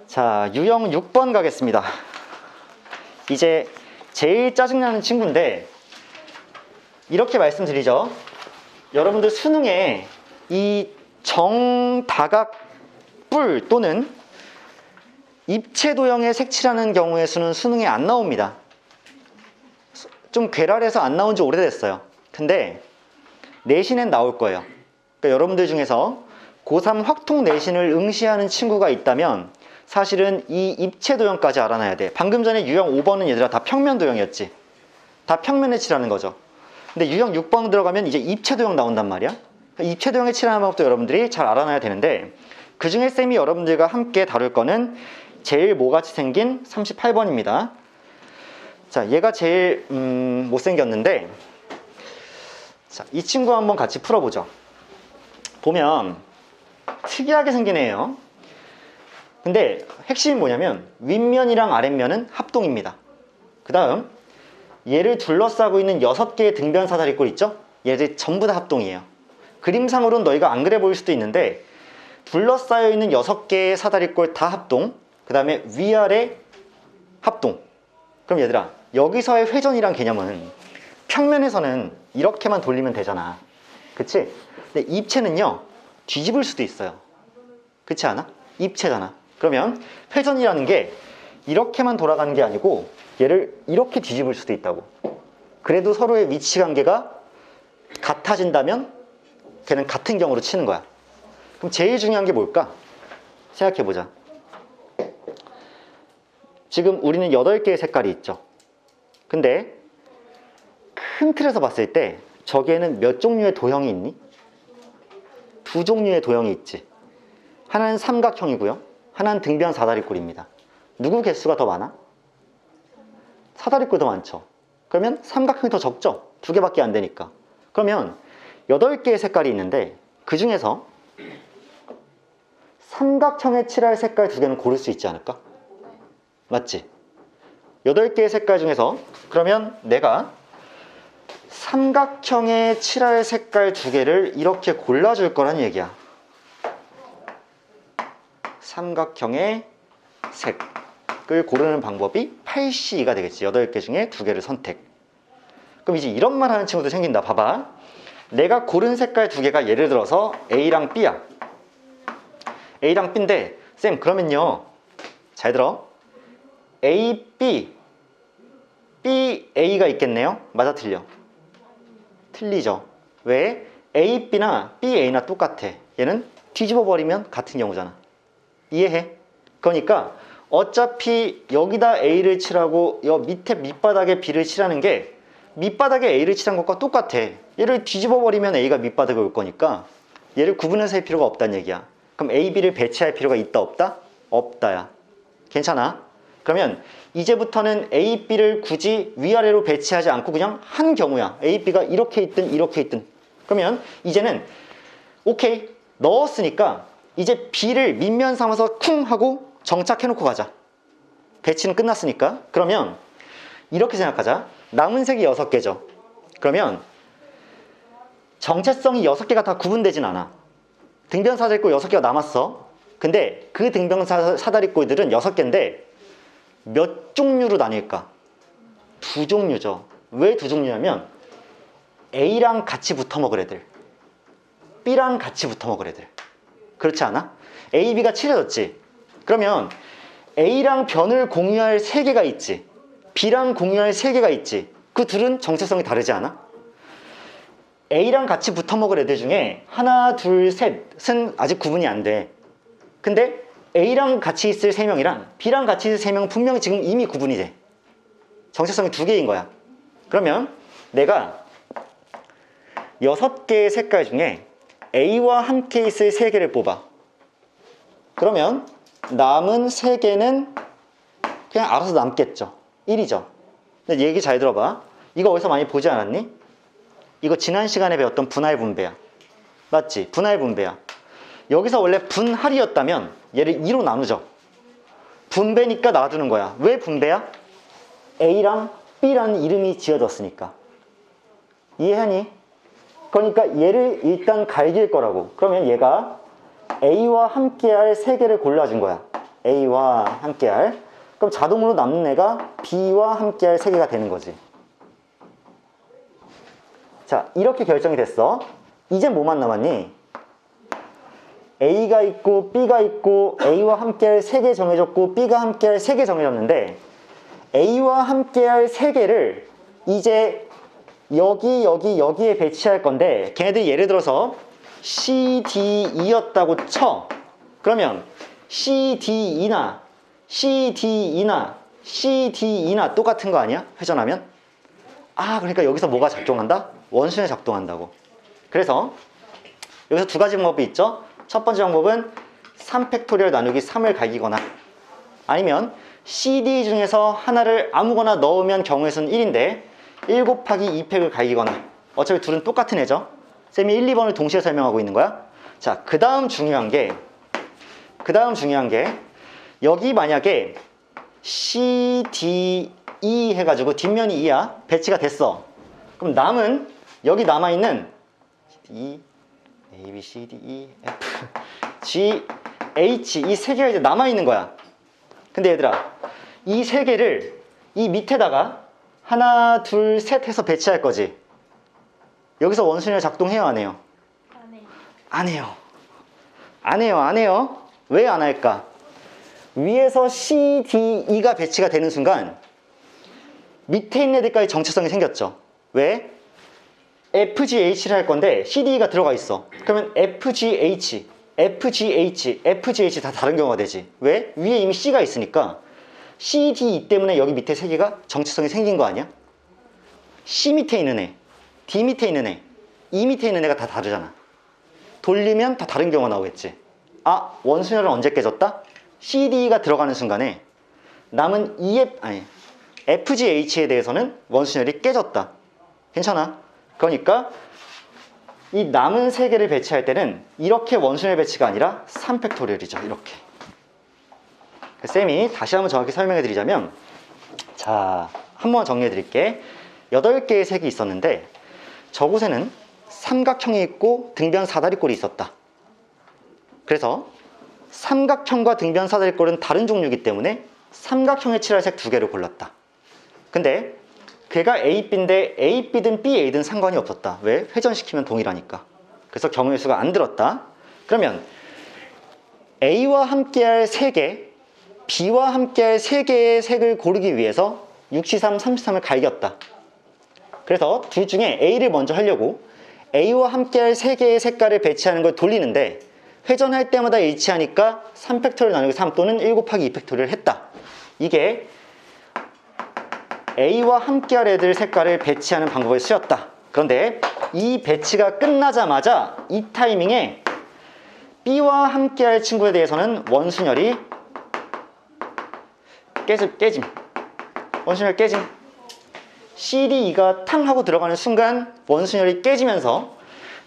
자, 유형 6번 가겠습니다. 이제 제일 짜증나는 친구인데 이렇게 말씀드리죠. 여러분들 수능에 이 정다각뿔 또는 입체도형의 색칠하는 경우의 수는 수능에 안 나옵니다. 좀 괴랄해서 안 나온 지 오래됐어요. 근데 내신엔 나올 거예요. 그러니까 여러분들 중에서 고3 확통 내신을 응시하는 친구가 있다면 사실은 이 입체도형까지 알아놔야 돼. 방금 전에 유형 5번은 얘들아 다 평면도형이었지. 다 평면에 칠하는 거죠. 근데 유형 6번 들어가면 이제 입체도형 나온단 말이야. 입체도형에 칠하는 방법도 여러분들이 잘 알아놔야 되는데 그 중에 쌤이 여러분들과 함께 다룰 거는 제일 모같이 생긴 38번입니다. 자, 얘가 제일 못생겼는데 자, 이 친구 한번 같이 풀어보죠. 보면 특이하게 생긴 애예요. 근데 핵심이 뭐냐면 윗면이랑 아랫면은 합동입니다. 그 다음 얘를 둘러싸고 있는 6개의 등변 사다리꼴 있죠? 얘들이 전부 다 합동이에요. 그림상으로는 너희가 안 그래 보일 수도 있는데 둘러싸여 있는 6개의 사다리꼴 다 합동, 그 다음에 위아래 합동. 그럼 얘들아, 여기서의 회전이란 개념은 평면에서는 이렇게만 돌리면 되잖아. 그치? 근데 입체는요, 뒤집을 수도 있어요. 그렇지 않아? 입체잖아. 그러면 회전이라는 게 이렇게만 돌아가는 게 아니고 얘를 이렇게 뒤집을 수도 있다고. 그래도 서로의 위치 관계가 같아진다면 걔는 같은 경우로 치는 거야. 그럼 제일 중요한 게 뭘까? 생각해보자. 지금 우리는 8개의 색깔이 있죠. 근데 큰 틀에서 봤을 때 저기에는 몇 종류의 도형이 있니? 2종류의 도형이 있지. 하나는 삼각형이고요. 하나는 등변 사다리꼴입니다. 누구 개수가 더 많아? 사다리꼴 더 많죠. 그러면 삼각형이 더 적죠. 2개밖에 안 되니까. 그러면 8개의 색깔이 있는데 그 중에서 삼각형에 칠할 색깔 2개는 고를 수 있지 않을까? 맞지? 8개의 색깔 중에서 그러면 내가 삼각형에 칠할 색깔 2개를 이렇게 골라줄 거란 얘기야. 삼각형의 색을 고르는 방법이 8C가 되겠지. 8개 중에 2개를 선택. 그럼 이제 이런 말 하는 친구도 생긴다. 봐봐. 내가 고른 색깔 2개가 예를 들어서 A랑 B야. A랑 B인데 쌤 그러면요. 잘 들어. A, B, B, A가 있겠네요. 맞아 틀려? 틀리죠. 왜? A, B나 B, A나 똑같아. 얘는 뒤집어 버리면 같은 경우잖아. 이해해? 그러니까 어차피 여기다 A를 칠하고 여 밑에 밑바닥에 B를 칠하는 게 밑바닥에 A를 칠한 것과 똑같아. 얘를 뒤집어 버리면 A가 밑바닥에 올 거니까 얘를 구분해서 할 필요가 없다는 얘기야. 그럼 A, B를 배치할 필요가 있다 없다? 없다야. 괜찮아? 그러면 이제부터는 A, B를 굳이 위아래로 배치하지 않고 그냥 한 경우야. A, B가 이렇게 있든 이렇게 있든. 그러면 이제는 오케이 넣었으니까 이제 B를 밑면 삼아서 쿵 하고 정착해 놓고 가자. 배치는 끝났으니까. 그러면 이렇게 생각하자. 남은 색이 6개죠. 그러면 정체성이 6개가 다 구분되진 않아. 등변 사다리꼴 6개가 남았어. 근데 그 등변 사다리꼴들은 6개인데 몇 종류로 나뉠까? 2종류죠. 왜 2종류냐면 A랑 같이 붙어 먹을 애들, B랑 같이 붙어 먹을 애들. 그렇지 않아? A, B가 칠해졌지. 그러면 A랑 변을 공유할 3개가 있지. B랑 공유할 3개가 있지. 그 둘은 정체성이 다르지 않아? A랑 같이 붙어 먹을 애들 중에 하나, 둘, 셋은 아직 구분이 안 돼. 근데 A랑 같이 있을 3명이랑 B랑 같이 있을 3명은 분명히 지금 이미 구분이 돼. 정체성이 2개인 거야. 그러면 내가 6개의 색깔 중에 A와 함께 있을 3개를 뽑아. 그러면 남은 3개는 그냥 알아서 남겠죠. 1이죠. 근데 얘기 잘 들어봐. 이거 어디서 많이 보지 않았니? 이거 지난 시간에 배웠던 분할 분배야. 맞지? 분할 분배야. 여기서 원래 분할이었다면 얘를 2로 나누죠. 분배니까 놔두는 거야. 왜 분배야? A랑 B라는 이름이 지어졌으니까. 이해하니? 그러니까 얘를 일단 갈길 거라고. 그러면 얘가 A와 함께할 3개를 골라준 거야. A와 함께할. 그럼 자동으로 남는 애가 B와 함께할 3개가 되는 거지. 자, 이렇게 결정이 됐어. 이제 뭐만 남았니? A가 있고 B가 있고 A와 함께할 3개 정해졌고 B가 함께할 3개 정해졌는데 A와 함께할 3개를 이제 여기에 배치할 건데 걔네들이 예를 들어서 C, D, E였다고 쳐. 그러면 C, D, E나 C, D, E나 C, D, E나 똑같은 거 아니야? 회전하면? 아, 그러니까 여기서 뭐가 작동한다? 원순에 작동한다고. 그래서 여기서 2가지 방법이 있죠. 첫 번째 방법은 3팩토리얼 나누기 3을 갈기거나 아니면 CD 중에서 하나를 아무거나 넣으면 경우의 수는 1인데 1 곱하기 2팩을 갈기거나. 어차피 둘은 똑같은 애죠. 쌤이 1, 2번을 동시에 설명하고 있는 거야. 자, 그 다음 중요한 게 여기 만약에 C, D, E 해가지고 뒷면이 2야. 배치가 됐어. 그럼 남은 여기 남아있는 E, A, B, C, D, E, F, G, H 이 3개가 이제 남아있는 거야. 근데 얘들아 이 3개를 이 밑에다가 하나, 둘, 셋 해서 배치할 거지. 여기서 원순위가 작동해요, 안 해요? 안 해요. 안 해요, 안 해요. 왜 안 할까? 위에서 C, D, E가 배치가 되는 순간 밑에 있는 애들까지 정체성이 생겼죠. 왜? F, G, H를 할 건데 C, D, E가 들어가 있어. 그러면 F, G, H, F, G, H, F, G, H 다 다른 경우가 되지. 왜? 위에 이미 C가 있으니까 C, D, E 때문에 여기 밑에 세 개가 정체성이 생긴 거 아니야? C 밑에 있는 애, D 밑에 있는 애, E 밑에 있는 애가 다 다르잖아. 돌리면 다 다른 경우가 나오겠지. 아, 원순열은 언제 깨졌다? C, D가 들어가는 순간에 남은 FGH에 대해서는 원순열이 깨졌다. 괜찮아? 그러니까 이 남은 세 개를 배치할 때는 이렇게 원순열 배치가 아니라 3팩토리얼이죠. 이렇게. 쌤이 다시 한번 정확히 설명해 드리자면, 자, 한번 정리해 드릴게. 8개의 색이 있었는데 저곳에는 삼각형이 있고 등변 사다리꼴이 있었다. 그래서 삼각형과 등변 사다리꼴은 다른 종류이기 때문에 삼각형에 칠할 색 2개를 골랐다. 근데 걔가 A, B인데 A, B든 B, A든 상관이 없었다. 왜? 회전시키면 동일하니까. 그래서 경우의 수가 안 들었다. 그러면 A와 함께할 3개, B와 함께할 3개의 색을 고르기 위해서 6C3, 33을 갈겼다. 그래서 둘 중에 A를 먼저 하려고 A와 함께할 3개의 색깔을 배치하는 걸 돌리는데 회전할 때마다 일치하니까 3팩토리얼 나누기 3 또는 1 곱하기 2팩토리얼을 했다. 이게 A와 함께할 애들 색깔을 배치하는 방법을 쓰였다. 그런데 이 배치가 끝나자마자 이 타이밍에 B와 함께할 친구에 대해서는 원순열이 깨짐. 원순열 깨짐. C, D, E가 탕 하고 들어가는 순간 원순열이 깨지면서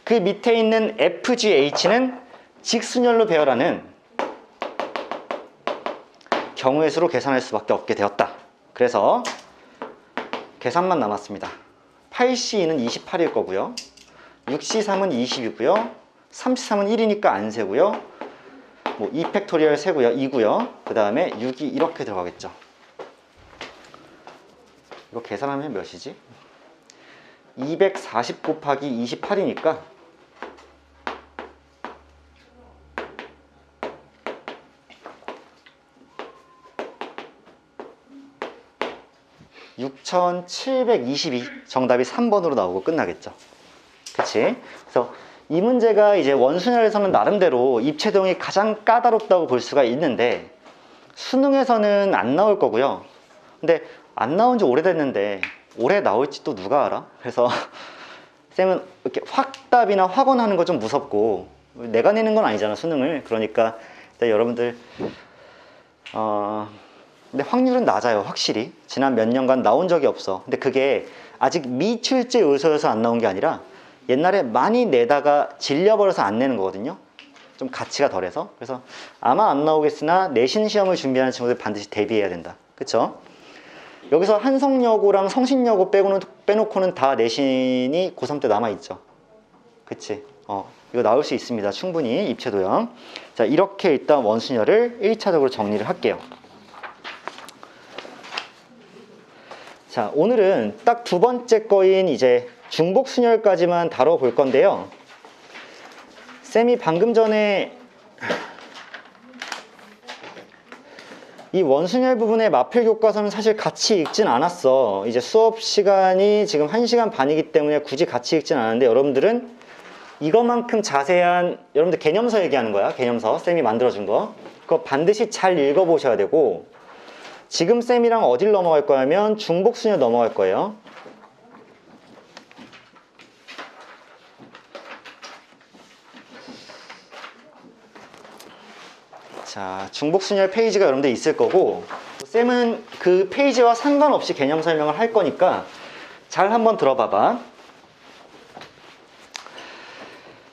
그 밑에 있는 F, G, H는 직순열로 배열하는 경우의 수로 계산할 수밖에 없게 되었다. 그래서 계산만 남았습니다. 8C는 28일 거고요. 6C3은 20이고요. 33은 1이니까 안 세고요. 뭐 2팩토리얼 세고요. 2고요. 그 다음에 6이 이렇게 들어가겠죠. 이거 계산하면 몇이지? 240 곱하기 28이니까 6722 정답이 3번으로 나오고 끝나겠죠. 그치? 그래서 이 문제가 이제 원순열에서는 나름대로 입체동이 가장 까다롭다고 볼 수가 있는데 수능에서는 안 나올 거고요. 근데 안 나온 지 오래됐는데 올해 나올지 또 누가 알아? 그래서 쌤은 이렇게 확답이나 확언하는 거 좀 무섭고 내가 내는 건 아니잖아 수능을. 그러니까 일단 여러분들 근데 확률은 낮아요. 확실히 지난 몇 년간 나온 적이 없어. 근데 그게 아직 미출제 요소여서 안 나온 게 아니라 옛날에 많이 내다가 질려버려서 안 내는 거거든요. 좀 가치가 덜해서. 그래서 아마 안 나오겠으나 내신 시험을 준비하는 친구들 반드시 대비해야 된다. 그쵸? 여기서 한성여고랑 성신여고 빼놓고는 다 내신이 고3 때 남아있죠. 그치? 이거 나올 수 있습니다. 충분히 입체도형. 자, 이렇게 일단 원순열을 1차적으로 정리를 할게요. 자, 오늘은 딱 두 번째 거인 이제 중복순열까지만 다뤄볼 건데요. 쌤이 방금 전에 이 원순열 부분의 마필 교과서는 사실 같이 읽진 않았어. 이제 수업 시간이 지금 1시간 반이기 때문에 굳이 같이 읽진 않았는데 여러분들은 이것만큼 자세한 여러분들 개념서 얘기하는 거야. 개념서 쌤이 만들어준 거. 그거 반드시 잘 읽어보셔야 되고 지금 쌤이랑 어딜 넘어갈 거냐면 중복순열 넘어갈 거예요. 자, 중복순열 페이지가 여러분들 있을 거고 쌤은 그 페이지와 상관없이 개념 설명을 할 거니까 잘 한번 들어봐봐.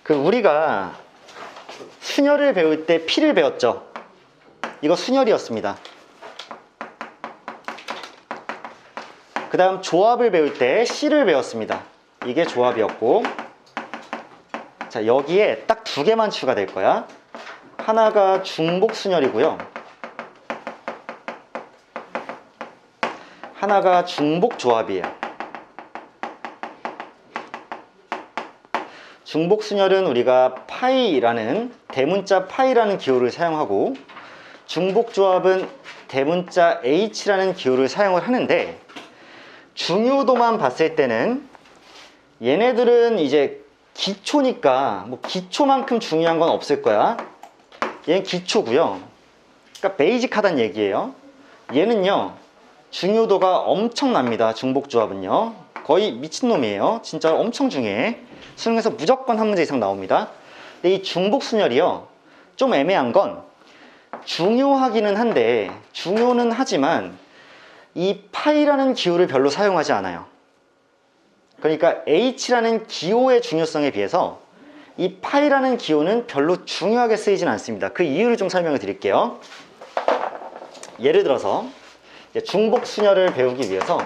우리가 순열을 배울 때 P를 배웠죠. 이거 순열이었습니다. 그 다음 조합을 배울 때 C를 배웠습니다. 이게 조합이었고 자, 여기에 딱 2개만 추가될 거야. 하나가 중복순열이고요. 하나가 중복조합이에요. 중복순열은 우리가 파이라는 대문자 파이라는 기호를 사용하고 중복조합은 대문자 H라는 기호를 사용을 하는데 중요도만 봤을 때는 얘네들은 이제 기초니까 뭐 기초만큼 중요한 건 없을 거야. 얘는 기초고요. 그러니까 베이직하다는 얘기예요. 얘는요 중요도가 엄청납니다. 중복조합은요 거의 미친놈이에요. 진짜 엄청 중요해. 수능에서 무조건 한 문제 이상 나옵니다. 근데 이 중복순열이요 좀 애매한 건 중요하기는 한데 중요는 하지만 이 파이라는 기호를 별로 사용하지 않아요. 그러니까 H라는 기호의 중요성에 비해서 이 파이라는 기호는 별로 중요하게 쓰이진 않습니다. 그 이유를 좀 설명을 드릴게요. 예를 들어서 중복순열을 배우기 위해서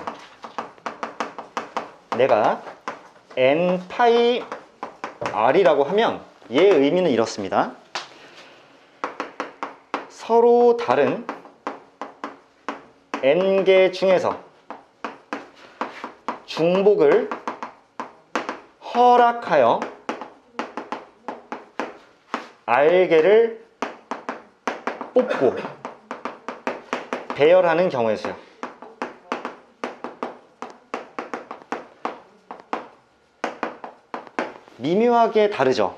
내가 n 파이 r이라고 하면 얘의 의미는 이렇습니다. 서로 다른 n개 중에서 중복을 허락하여 r개를 뽑고 배열하는 경우의 수요. 미묘하게 다르죠.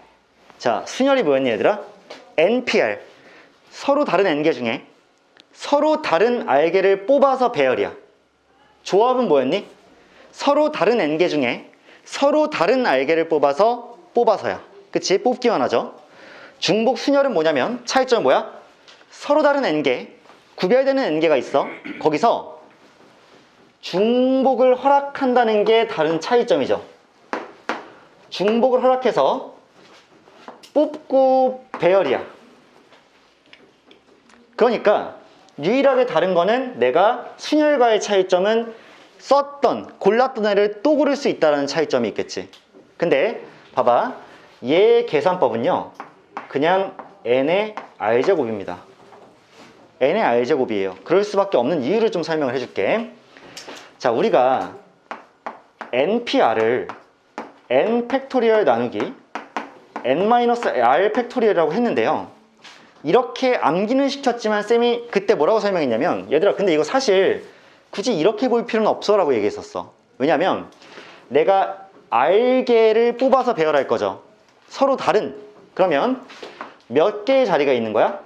자, 순열이 뭐였니 얘들아? NPR, 서로 다른 n개 중에 서로 다른 r개를 뽑아서 배열이야. 조합은 뭐였니? 서로 다른 n개 중에 서로 다른 r개를 뽑아서야. 그치? 뽑기만 하죠. 중복 순열은 뭐냐면 차이점은 뭐야? 서로 다른 n개, 구별되는 n개가 있어. 거기서 중복을 허락한다는 게 다른 차이점이죠. 중복을 허락해서 뽑고 배열이야. 그러니까 유일하게 다른 거는 내가 순열과의 차이점은 골랐던 애를 또 고를 수 있다는 차이점이 있겠지. 근데 봐봐, 얘 계산법은요 그냥 n의 r제곱입니다. n의 r제곱이에요. 그럴 수밖에 없는 이유를 좀 설명을 해줄게. 자, 우리가 npr을 n 팩토리얼 나누기 n-r 팩토리얼이라고 했는데요, 이렇게 암기는 시켰지만 쌤이 그때 뭐라고 설명했냐면, 얘들아 근데 이거 사실 굳이 이렇게 볼 필요는 없어 라고 얘기했었어. 왜냐면 내가 r개를 뽑아서 배열할 거죠. 서로 다른. 그러면 몇 개의 자리가 있는 거야?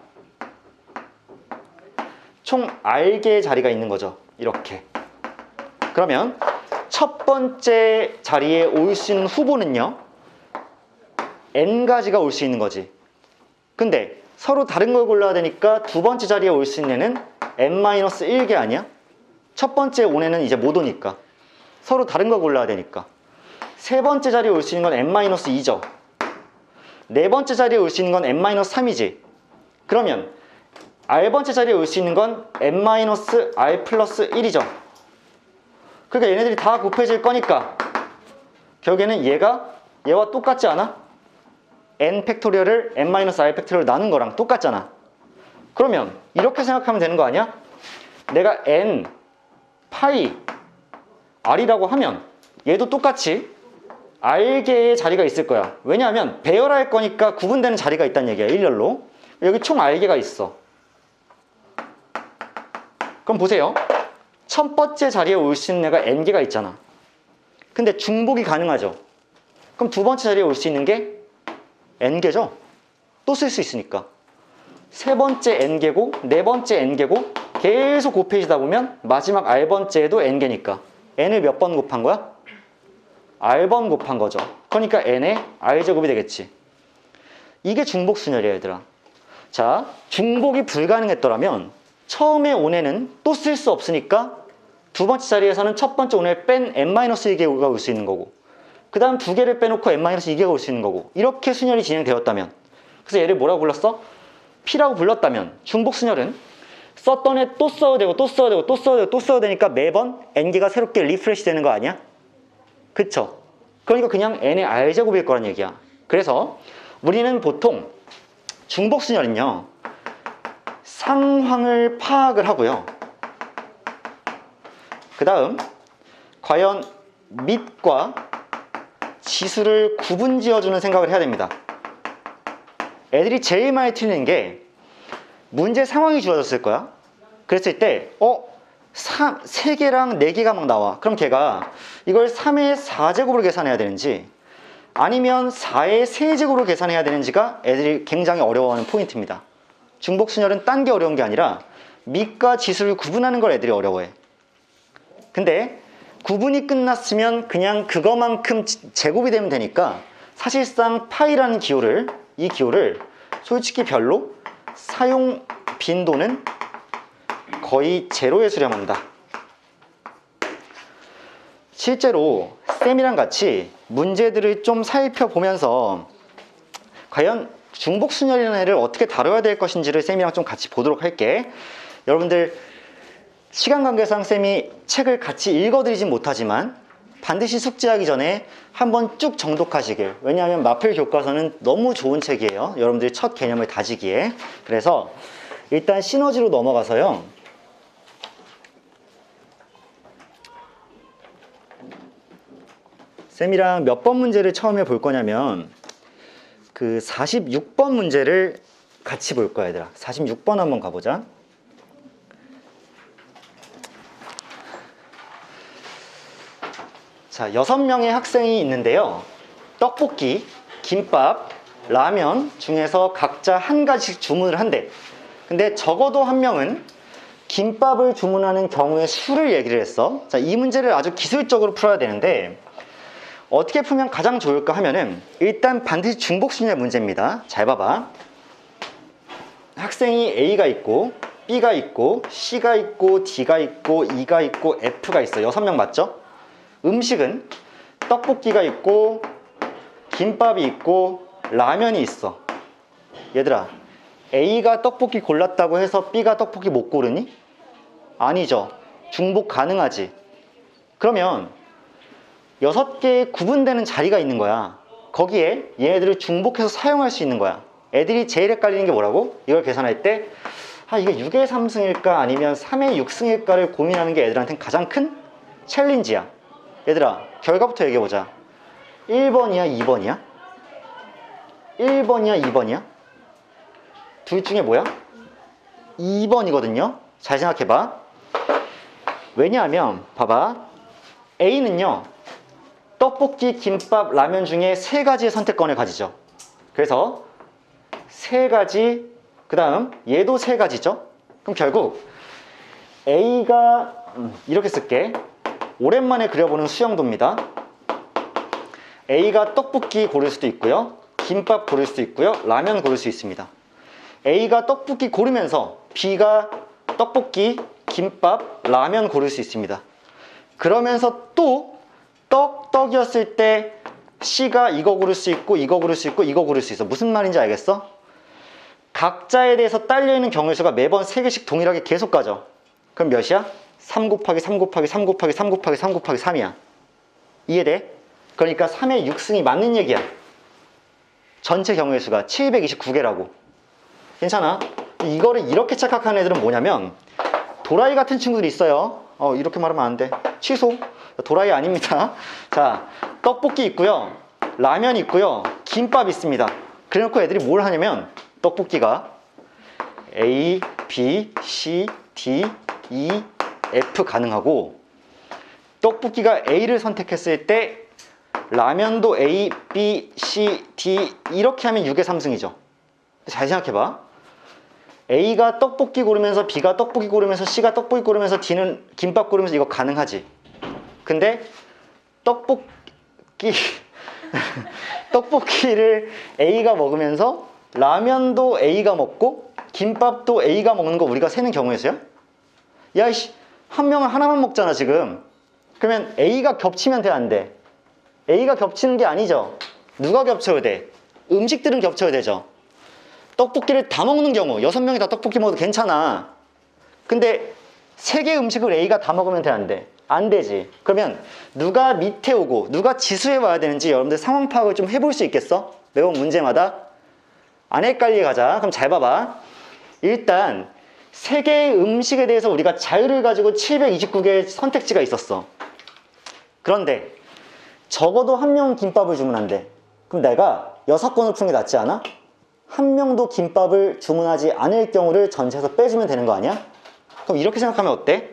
총 r개의 자리가 있는 거죠. 이렇게. 그러면 첫 번째 자리에 올 수 있는 후보는요 n가지가 올 수 있는 거지. 근데 서로 다른 걸 골라야 되니까 두 번째 자리에 올 수 있는 애는 n-1개 아니야? 첫 번째 온 애는 이제 못 오니까 서로 다른 걸 골라야 되니까. 세 번째 자리에 올 수 있는 건 n-2죠. 네 번째 자리에 올 수 있는 건 n-3이지. 그러면 r번째 자리에 올 수 있는 건 n-r 플러스 1이죠. 그러니까 얘네들이 다 곱해질 거니까 결국에는 얘와 똑같지 않아? n 팩토리얼을 n-r 팩토리얼로 나눈 거랑 똑같잖아. 그러면 이렇게 생각하면 되는 거 아니야? 내가 n 파이 r이라고 하면 얘도 똑같이 r개의 자리가 있을 거야. 왜냐하면 배열할 거니까 구분되는 자리가 있다는 얘기야. 일렬로. 여기 총 r개가 있어. 그럼 보세요. 첫 번째 자리에 올 수 있는 애가 n개가 있잖아. 근데 중복이 가능하죠. 그럼 두 번째 자리에 올 수 있는 게 n개죠. 또 쓸 수 있으니까. 세 번째 n개고 네 번째 n개고 계속 곱해지다 보면 마지막 r번째에도 n개니까 n을 몇 번 곱한 거야? r번 곱한 거죠. 그러니까 n의 r제곱이 되겠지. 이게 중복순열이야 얘들아. 자, 중복이 불가능했더라면 처음에 온 애는 또 쓸 수 없으니까 두 번째 자리에서는 첫 번째 온 애를 뺀 n-2개가 올 수 있는 거고, 그 다음 두 개를 빼놓고 n-2개가 올 수 있는 거고, 이렇게 순열이 진행되었다면, 그래서 얘를 뭐라고 불렀어? P라고 불렀다면 중복순열은 썼던 애 또 써도 되고 또 써도 되고 또 써도 되고 또 써도 되니까 매번 n개가 새롭게 리프레시 되는 거 아니야? 그쵸? 그러니까 그냥 n의 r제곱일 거란 얘기야. 그래서 우리는 보통 중복순열은요 상황을 파악을 하고요, 그 다음 과연 밑과 지수를 구분 지어주는 생각을 해야 됩니다. 애들이 제일 많이 틀리는 게 문제 상황이 주어졌을 거야. 그랬을 때 3개랑 4개가 막 나와. 그럼 걔가 이걸 3의 4제곱으로 계산해야 되는지 아니면 4의 3제곱으로 계산해야 되는지가 애들이 굉장히 어려워하는 포인트입니다. 중복순열은 딴 게 어려운 게 아니라 밑과 지수를 구분하는 걸 애들이 어려워해. 근데 구분이 끝났으면 그냥 그거만큼 제곱이 되면 되니까 사실상 파이라는 기호를, 이 기호를 솔직히 별로 사용 빈도는 거의 제로에 수렴한다. 실제로 쌤이랑 같이 문제들을 좀 살펴보면서 과연 중복순열이라는 애를 어떻게 다뤄야 될 것인지를 쌤이랑 좀 같이 보도록 할게. 여러분들 시간 관계상 쌤이 책을 같이 읽어드리진 못하지만 반드시 숙제하기 전에 한번 쭉 정독하시길. 왜냐하면 마필 교과서는 너무 좋은 책이에요. 여러분들이 첫 개념을 다지기에. 그래서 일단 시너지로 넘어가서요. 쌤이랑 몇 번 문제를 처음에 볼 거냐면 그 46번 문제를 같이 볼 거야, 얘들아. 46번 한번 가보자. 자, 6명의 학생이 있는데요. 떡볶이, 김밥, 라면 중에서 각자 한 가지씩 주문을 한대. 근데 적어도 한 명은 김밥을 주문하는 경우의 수를 얘기를 했어. 자, 이 문제를 아주 기술적으로 풀어야 되는데 어떻게 풀면 가장 좋을까 하면은 일단 반드시 중복순열 문제입니다. 잘 봐봐. 학생이 A가 있고 B가 있고 C가 있고 D가 있고 E가 있고 F가 있어. 6명 맞죠? 음식은 떡볶이가 있고 김밥이 있고 라면이 있어. 얘들아, A가 떡볶이 골랐다고 해서 B가 떡볶이 못 고르니? 아니죠. 중복 가능하지. 그러면 6개의 구분되는 자리가 있는 거야. 거기에 얘네들을 중복해서 사용할 수 있는 거야. 애들이 제일 헷갈리는 게 뭐라고? 이걸 계산할 때 이게 6의 3승일까 아니면 3의 6승일까를 고민하는 게 애들한테는 가장 큰 챌린지야. 얘들아, 결과부터 얘기해보자. 1번이야, 2번이야? 1번이야, 2번이야? 둘 중에 뭐야? 2번이거든요. 잘 생각해봐. 왜냐하면 봐봐. A는요, 떡볶이, 김밥, 라면 중에 3가지의 선택권을 가지죠. 그래서 3가지, 그 다음 얘도 3가지죠. 그럼 결국 A가 이렇게 쓸게. 오랜만에 그려보는 수영도입니다. A가 떡볶이 고를 수도 있고요, 김밥 고를 수도 있고요, 라면 고를 수 있습니다. A가 떡볶이 고르면서 B가 떡볶이, 김밥, 라면 고를 수 있습니다. 그러면서 또 떡이었을 때 C가 이거 고를 수 있고 이거 고를 수 있고 이거 고를 수 있어. 무슨 말인지 알겠어? 각자에 대해서 딸려있는 경우의 수가 매번 3개씩 동일하게 계속 가죠. 그럼 몇이야? 3 곱하기 3 곱하기 3 곱하기 3 곱하기 3 곱하기 3이야. 이해돼? 그러니까 3의 6승이 맞는 얘기야. 전체 경우의 수가 729개라고. 괜찮아? 이거를 이렇게 착각하는 애들은 뭐냐면 도라이 같은 친구들이 있어요. 이렇게 말하면 안 돼. 취소. 도라이 아닙니다. 자, 떡볶이 있고요, 라면 있고요, 김밥 있습니다. 그래놓고 애들이 뭘 하냐면 떡볶이가 A, B, C, D, E, F 가능하고 떡볶이가 A를 선택했을 때 라면도 A, B, C, D 이렇게 하면 6의 3승이죠. 잘 생각해봐. A가 떡볶이 고르면서 B가 떡볶이 고르면서 C가 떡볶이 고르면서 D는 김밥 고르면서 이거 가능하지. 근데 떡볶이를 A가 먹으면서 라면도 A가 먹고 김밥도 A가 먹는 거 우리가 세는 경우의 수야? 야, 이씨, 한 명은 하나만 먹잖아 지금. 그러면 A가 겹치면 돼, 안 돼? A가 겹치는 게 아니죠. 누가 겹쳐야 돼? 음식들은 겹쳐야 되죠. 떡볶이를 다 먹는 경우, 6명이 다 떡볶이 먹어도 괜찮아. 근데 3개 음식을 A가 다 먹으면 돼, 안 돼? 안 되지. 그러면 누가 밑에 오고 누가 지수에 와야 되는지 여러분들 상황 파악을 좀 해볼 수 있겠어? 매번 문제마다? 안 헷갈리게 가자. 그럼 잘 봐봐. 일단 3개의 음식에 대해서 우리가 자유를 가지고 729개의 선택지가 있었어. 그런데 적어도 한 명은 김밥을 주문한대. 그럼 내가 6건을 푸는 게 낫지 않아? 한 명도 김밥을 주문하지 않을 경우를 전체에서 빼주면 되는 거 아니야? 그럼 이렇게 생각하면 어때?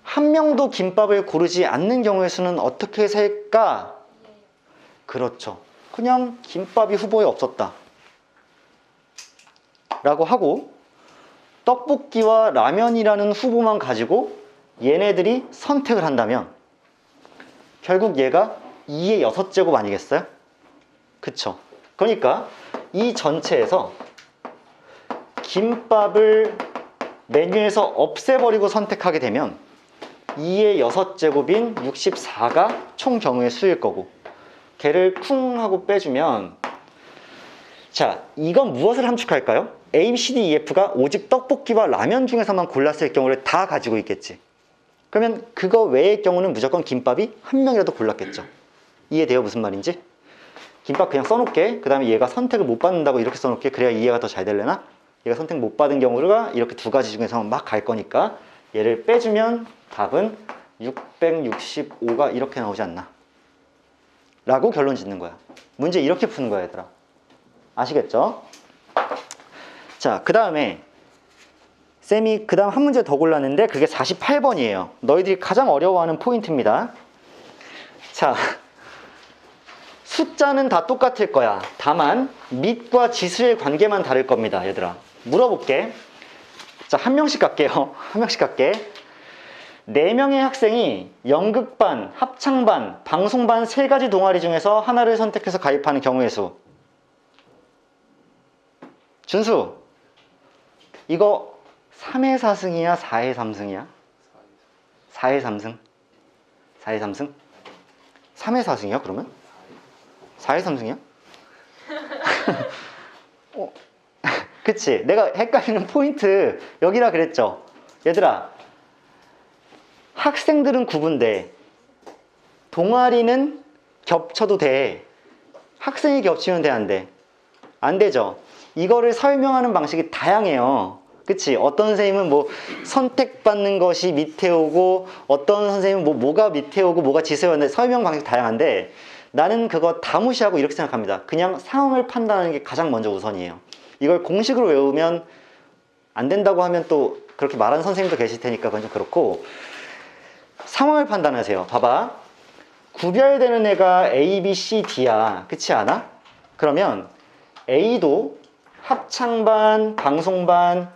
한 명도 김밥을 고르지 않는 경우의 수는 어떻게 셀까? 그렇죠. 그냥 김밥이 후보에 없었다 라고 하고 떡볶이와 라면이라는 후보만 가지고 얘네들이 선택을 한다면 결국 얘가 2의 6제곱 아니겠어요? 그쵸? 그러니까 이 전체에서 김밥을 메뉴에서 없애버리고 선택하게 되면 2의 6제곱인 64가 총 경우의 수일 거고, 걔를 쿵 하고 빼주면, 자, 이건 무엇을 함축할까요? A, B, C, D, E, F가 오직 떡볶이와 라면 중에서만 골랐을 경우를 다 가지고 있겠지. 그러면 그거 외의 경우는 무조건 김밥이 한 명이라도 골랐겠죠. 이해돼요? 무슨 말인지? 김밥 그냥 써놓게, 그 다음에 얘가 선택을 못 받는다고 이렇게 써놓게. 그래야 이해가 더 잘 되려나? 얘가 선택 못 받은 경우가 이렇게 두 가지 중에서 막 갈 거니까 얘를 빼주면 답은 665가 이렇게 나오지 않나 라고 결론 짓는 거야. 문제 이렇게 푸는 거야, 얘들아. 아시겠죠? 자, 그 다음에 쌤이 그 다음 한 문제 더 골랐는데 그게 48번이에요. 너희들이 가장 어려워하는 포인트입니다. 자, 숫자는 다 똑같을 거야. 다만 밑과 지수의 관계만 다를 겁니다, 얘들아. 물어볼게. 자, 한 명씩 갈게요. 한 명씩 갈게. 4명의 학생이 연극반, 합창반, 방송반 3가지 동아리 중에서 하나를 선택해서 가입하는 경우의 수. 준수, 이거 3의 4승이야? 4의 3승이야? 4의 3승? 4의 3승? 3의 4승이야, 그러면? 4의 3승이야? 그치? 내가 헷갈리는 포인트 여기라 그랬죠? 얘들아, 학생들은 구분돼. 동아리는 겹쳐도 돼. 학생이 겹치면 돼, 안 돼? 안 되죠? 이거를 설명하는 방식이 다양해요. 그치? 어떤 선생님은 뭐 선택받는 것이 밑에 오고, 어떤 선생님은 뭐가 밑에 오고 뭐가 지수에 오는데 설명 방식이 다양한데, 나는 그거 다 무시하고 이렇게 생각합니다. 그냥 상황을 판단하는 게 가장 먼저 우선이에요. 이걸 공식으로 외우면 안 된다고 하면 또 그렇게 말하는 선생님도 계실 테니까 그건 좀 그렇고, 상황을 판단하세요. 봐봐. 구별되는 애가 A, B, C, D야. 그렇지 않아? 그러면 A도 합창반, 방송반,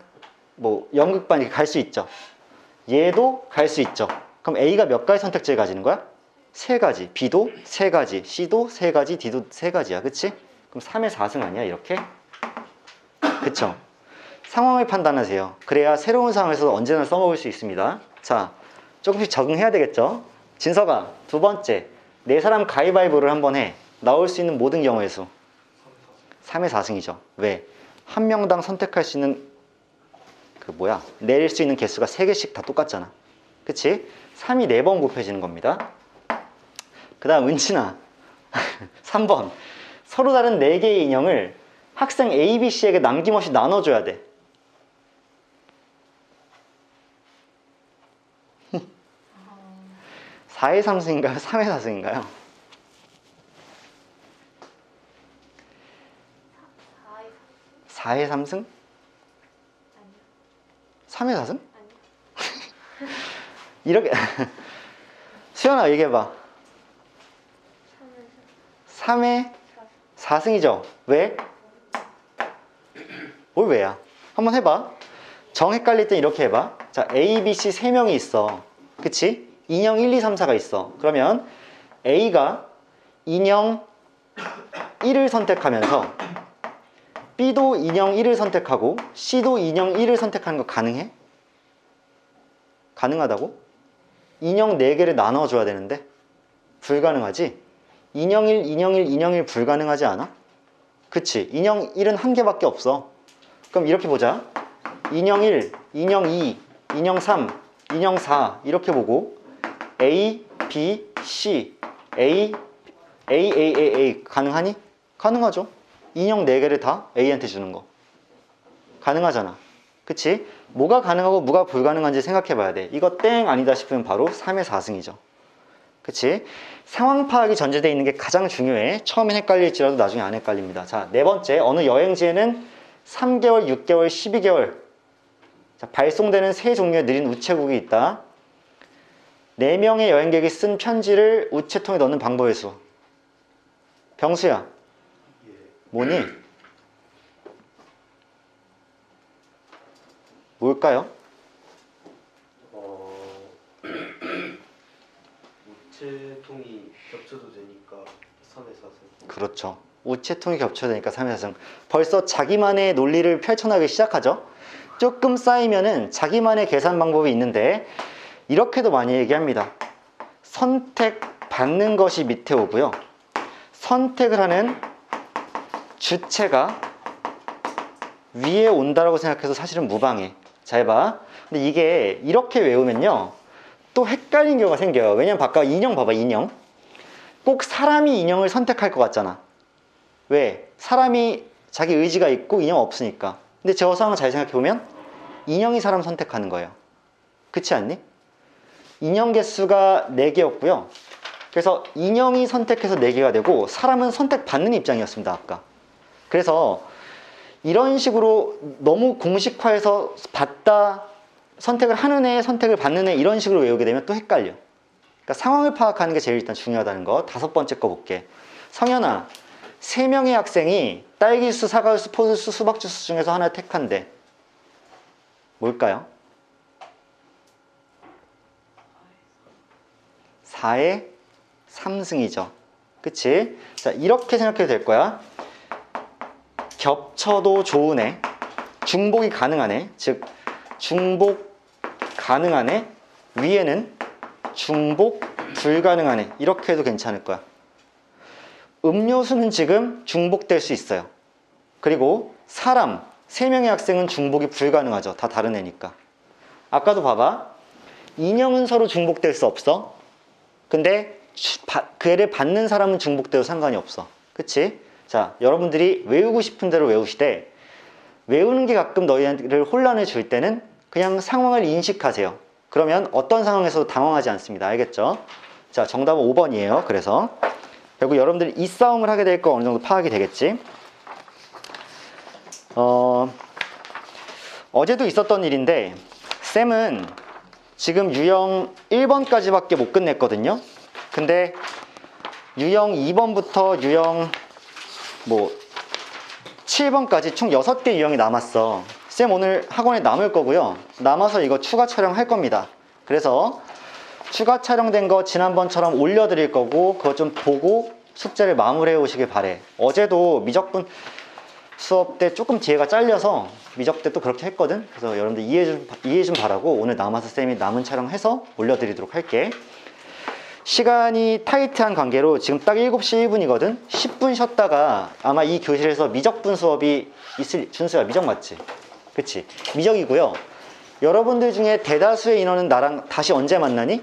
뭐 연극반 이렇게 갈 수 있죠. 얘도 갈 수 있죠. 그럼 A가 몇 가지 선택지를 가지는 거야? 3가지. B도 3가지. C도 3가지. D도 3가지야. 그치? 그럼 3의 4승 아니야? 이렇게? 그쵸? 상황을 판단하세요. 그래야 새로운 상황에서 언제나 써먹을 수 있습니다. 자, 조금씩 적응해야 되겠죠? 진서가, 2번째. 4사람 가위바위보를 한번 해. 나올 수 있는 모든 경우의 수. 3의 4승이죠. 왜? 한 명당 선택할 수 있는 내릴 수 있는 개수가 3개씩 다 똑같잖아. 그치? 3이 4번 곱해지는 겁니다. 그 다음 은진아. 3번. 서로 다른 4개의 인형을 학생 A, B, C에게 남김없이 나눠줘야 돼. 4의 3승인가요? 3의 4승인가요? 4의 3승? 3의 4승? 이렇게 수연아 얘기해봐. 3의 4승이죠? 왜? 뭘 왜야? 한번 해봐. 정 헷갈릴 땐 이렇게 해봐. 자, A, B, C 3명이 있어. 그치? 인형 1, 2, 3, 4가 있어. 그러면 A가 인형 1을 선택하면서 B도 인형 1을 선택하고 C도 인형 1을 선택하는 거 가능해? 가능하다고? 인형 4개를 나눠줘야 되는데 불가능하지? 인형 1, 인형 1, 인형 1 불가능하지 않아? 그치? 인형 1은 한 개밖에 없어. 그럼 이렇게 보자. 인형 1, 인형 2, 인형 3, 인형 4 이렇게 보고 A, B, C, A, A 가능하니? 가능하죠. 인형 4개를 다 A한테 주는 거 가능하잖아. 그치? 뭐가 가능하고 뭐가 불가능한지 생각해 봐야 돼. 이거 땡 아니다 싶으면 바로 3의 4승이죠. 그치? 상황 파악이 전제되어 있는 게 가장 중요해. 처음엔 헷갈릴지라도 나중에 안 헷갈립니다. 자, 4번째. 어느 여행지에는 3개월, 6개월, 12개월 자, 발송되는 3종류의 느린 우체국이 있다. 4명의 여행객이 쓴 편지를 우체통에 넣는 방법의 수. 병수야, 뭐니? 뭘까요? 우체통이 겹쳐도 되니까 3의 4승. 그렇죠. 우체통이 겹쳐야 되니까 3의 4승. 벌써 자기만의 논리를 펼쳐나가기 시작하죠. 조금 쌓이면은 자기만의 계산 방법이 있는데 이렇게도 많이 얘기합니다. 선택받는 것이 밑에 오고요. 선택을 하는 주체가 위에 온다라고 생각해서 사실은 무방해. 잘 봐. 근데 이게 이렇게 외우면요. 또 헷갈리는 경우가 생겨요. 왜냐면 바깥 인형 봐봐, 인형. 꼭 사람이 인형을 선택할 것 같잖아. 왜? 사람이 자기 의지가 있고 인형 없으니까. 근데 저 상황을 잘 생각해보면 인형이 사람 선택하는 거예요. 그렇지 않니? 인형 개수가 4개였고요. 그래서 인형이 선택해서 4개가 되고 사람은 선택받는 입장이었습니다. 아까. 그래서 이런 식으로 너무 공식화해서 받다, 선택을 하는 애, 선택을 받는 애 이런 식으로 외우게 되면 또 헷갈려. 그러니까 상황을 파악하는 게 제일 일단 중요하다는 거. 5번째 거 볼게. 성현아, 3명의 학생이 딸기주스, 사과주스, 포도주스, 수박주스 중에서 하나 택한대. 뭘까요? 4의 3승이죠. 그치? 자, 이렇게 생각해도 될 거야. 겹쳐도 좋은 애, 중복이 가능한 애, 즉 중복 가능한 애, 위에는 중복 불가능한 애, 이렇게 해도 괜찮을 거야. 음료수는 지금 중복될 수 있어요. 그리고 사람, 3명의 학생은 중복이 불가능하죠. 다 다른 애니까. 아까도 봐봐. 인형은 서로 중복될 수 없어. 근데 그 애를 받는 사람은 중복돼도 상관이 없어. 그치? 자, 여러분들이 외우고 싶은 대로 외우시되 외우는 게 가끔 너희를 혼란을 줄 때는 그냥 상황을 인식하세요. 그러면 어떤 상황에서도 당황하지 않습니다. 알겠죠? 자, 정답은 5번이에요. 그래서 결국 여러분들이 이 싸움을 하게 될 거 어느 정도 파악이 되겠지? 어제도 있었던 일인데 쌤은 지금 유형 1번까지밖에 못 끝냈거든요. 근데 유형 2번부터 유형 7번까지 총 6개 유형이 남았어. 쌤 오늘 학원에 남을 거고요. 남아서 이거 추가 촬영할 겁니다. 그래서 추가 촬영된 거 지난번처럼 올려드릴 거고 그거 좀 보고 숙제를 마무리해 오시길 바래. 어제도 미적분 수업 때 조금 뒤에가 잘려서 미적 때 또 그렇게 했거든. 그래서 여러분들 이해 좀 바라고 오늘 남아서 쌤이 남은 촬영해서 올려드리도록 할게. 시간이 타이트한 관계로 지금 딱 7시 1분이거든 10분 쉬었다가 아마 이 교실에서 미적분 수업이 있을. 준수야, 미적 맞지? 그치? 미적이고요. 여러분들 중에 대다수의 인원은 나랑 다시 언제 만나니?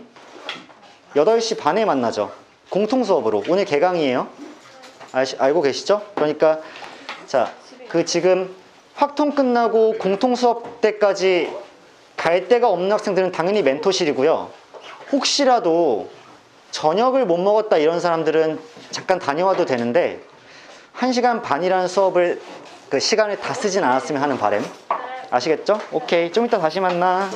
8시 반에 만나죠. 공통 수업으로. 오늘 개강이에요. 알고 계시죠? 그러니까 자, 그 지금 확통 끝나고 공통 수업 때까지 갈 데가 없는 학생들은 당연히 멘토실이고요. 혹시라도 저녁을 못 먹었다 이런 사람들은 잠깐 다녀와도 되는데 1시간 반이라는 수업을 그 시간을 다 쓰진 않았으면 하는 바람. 아시겠죠? 오케이, 좀 이따 다시 만나.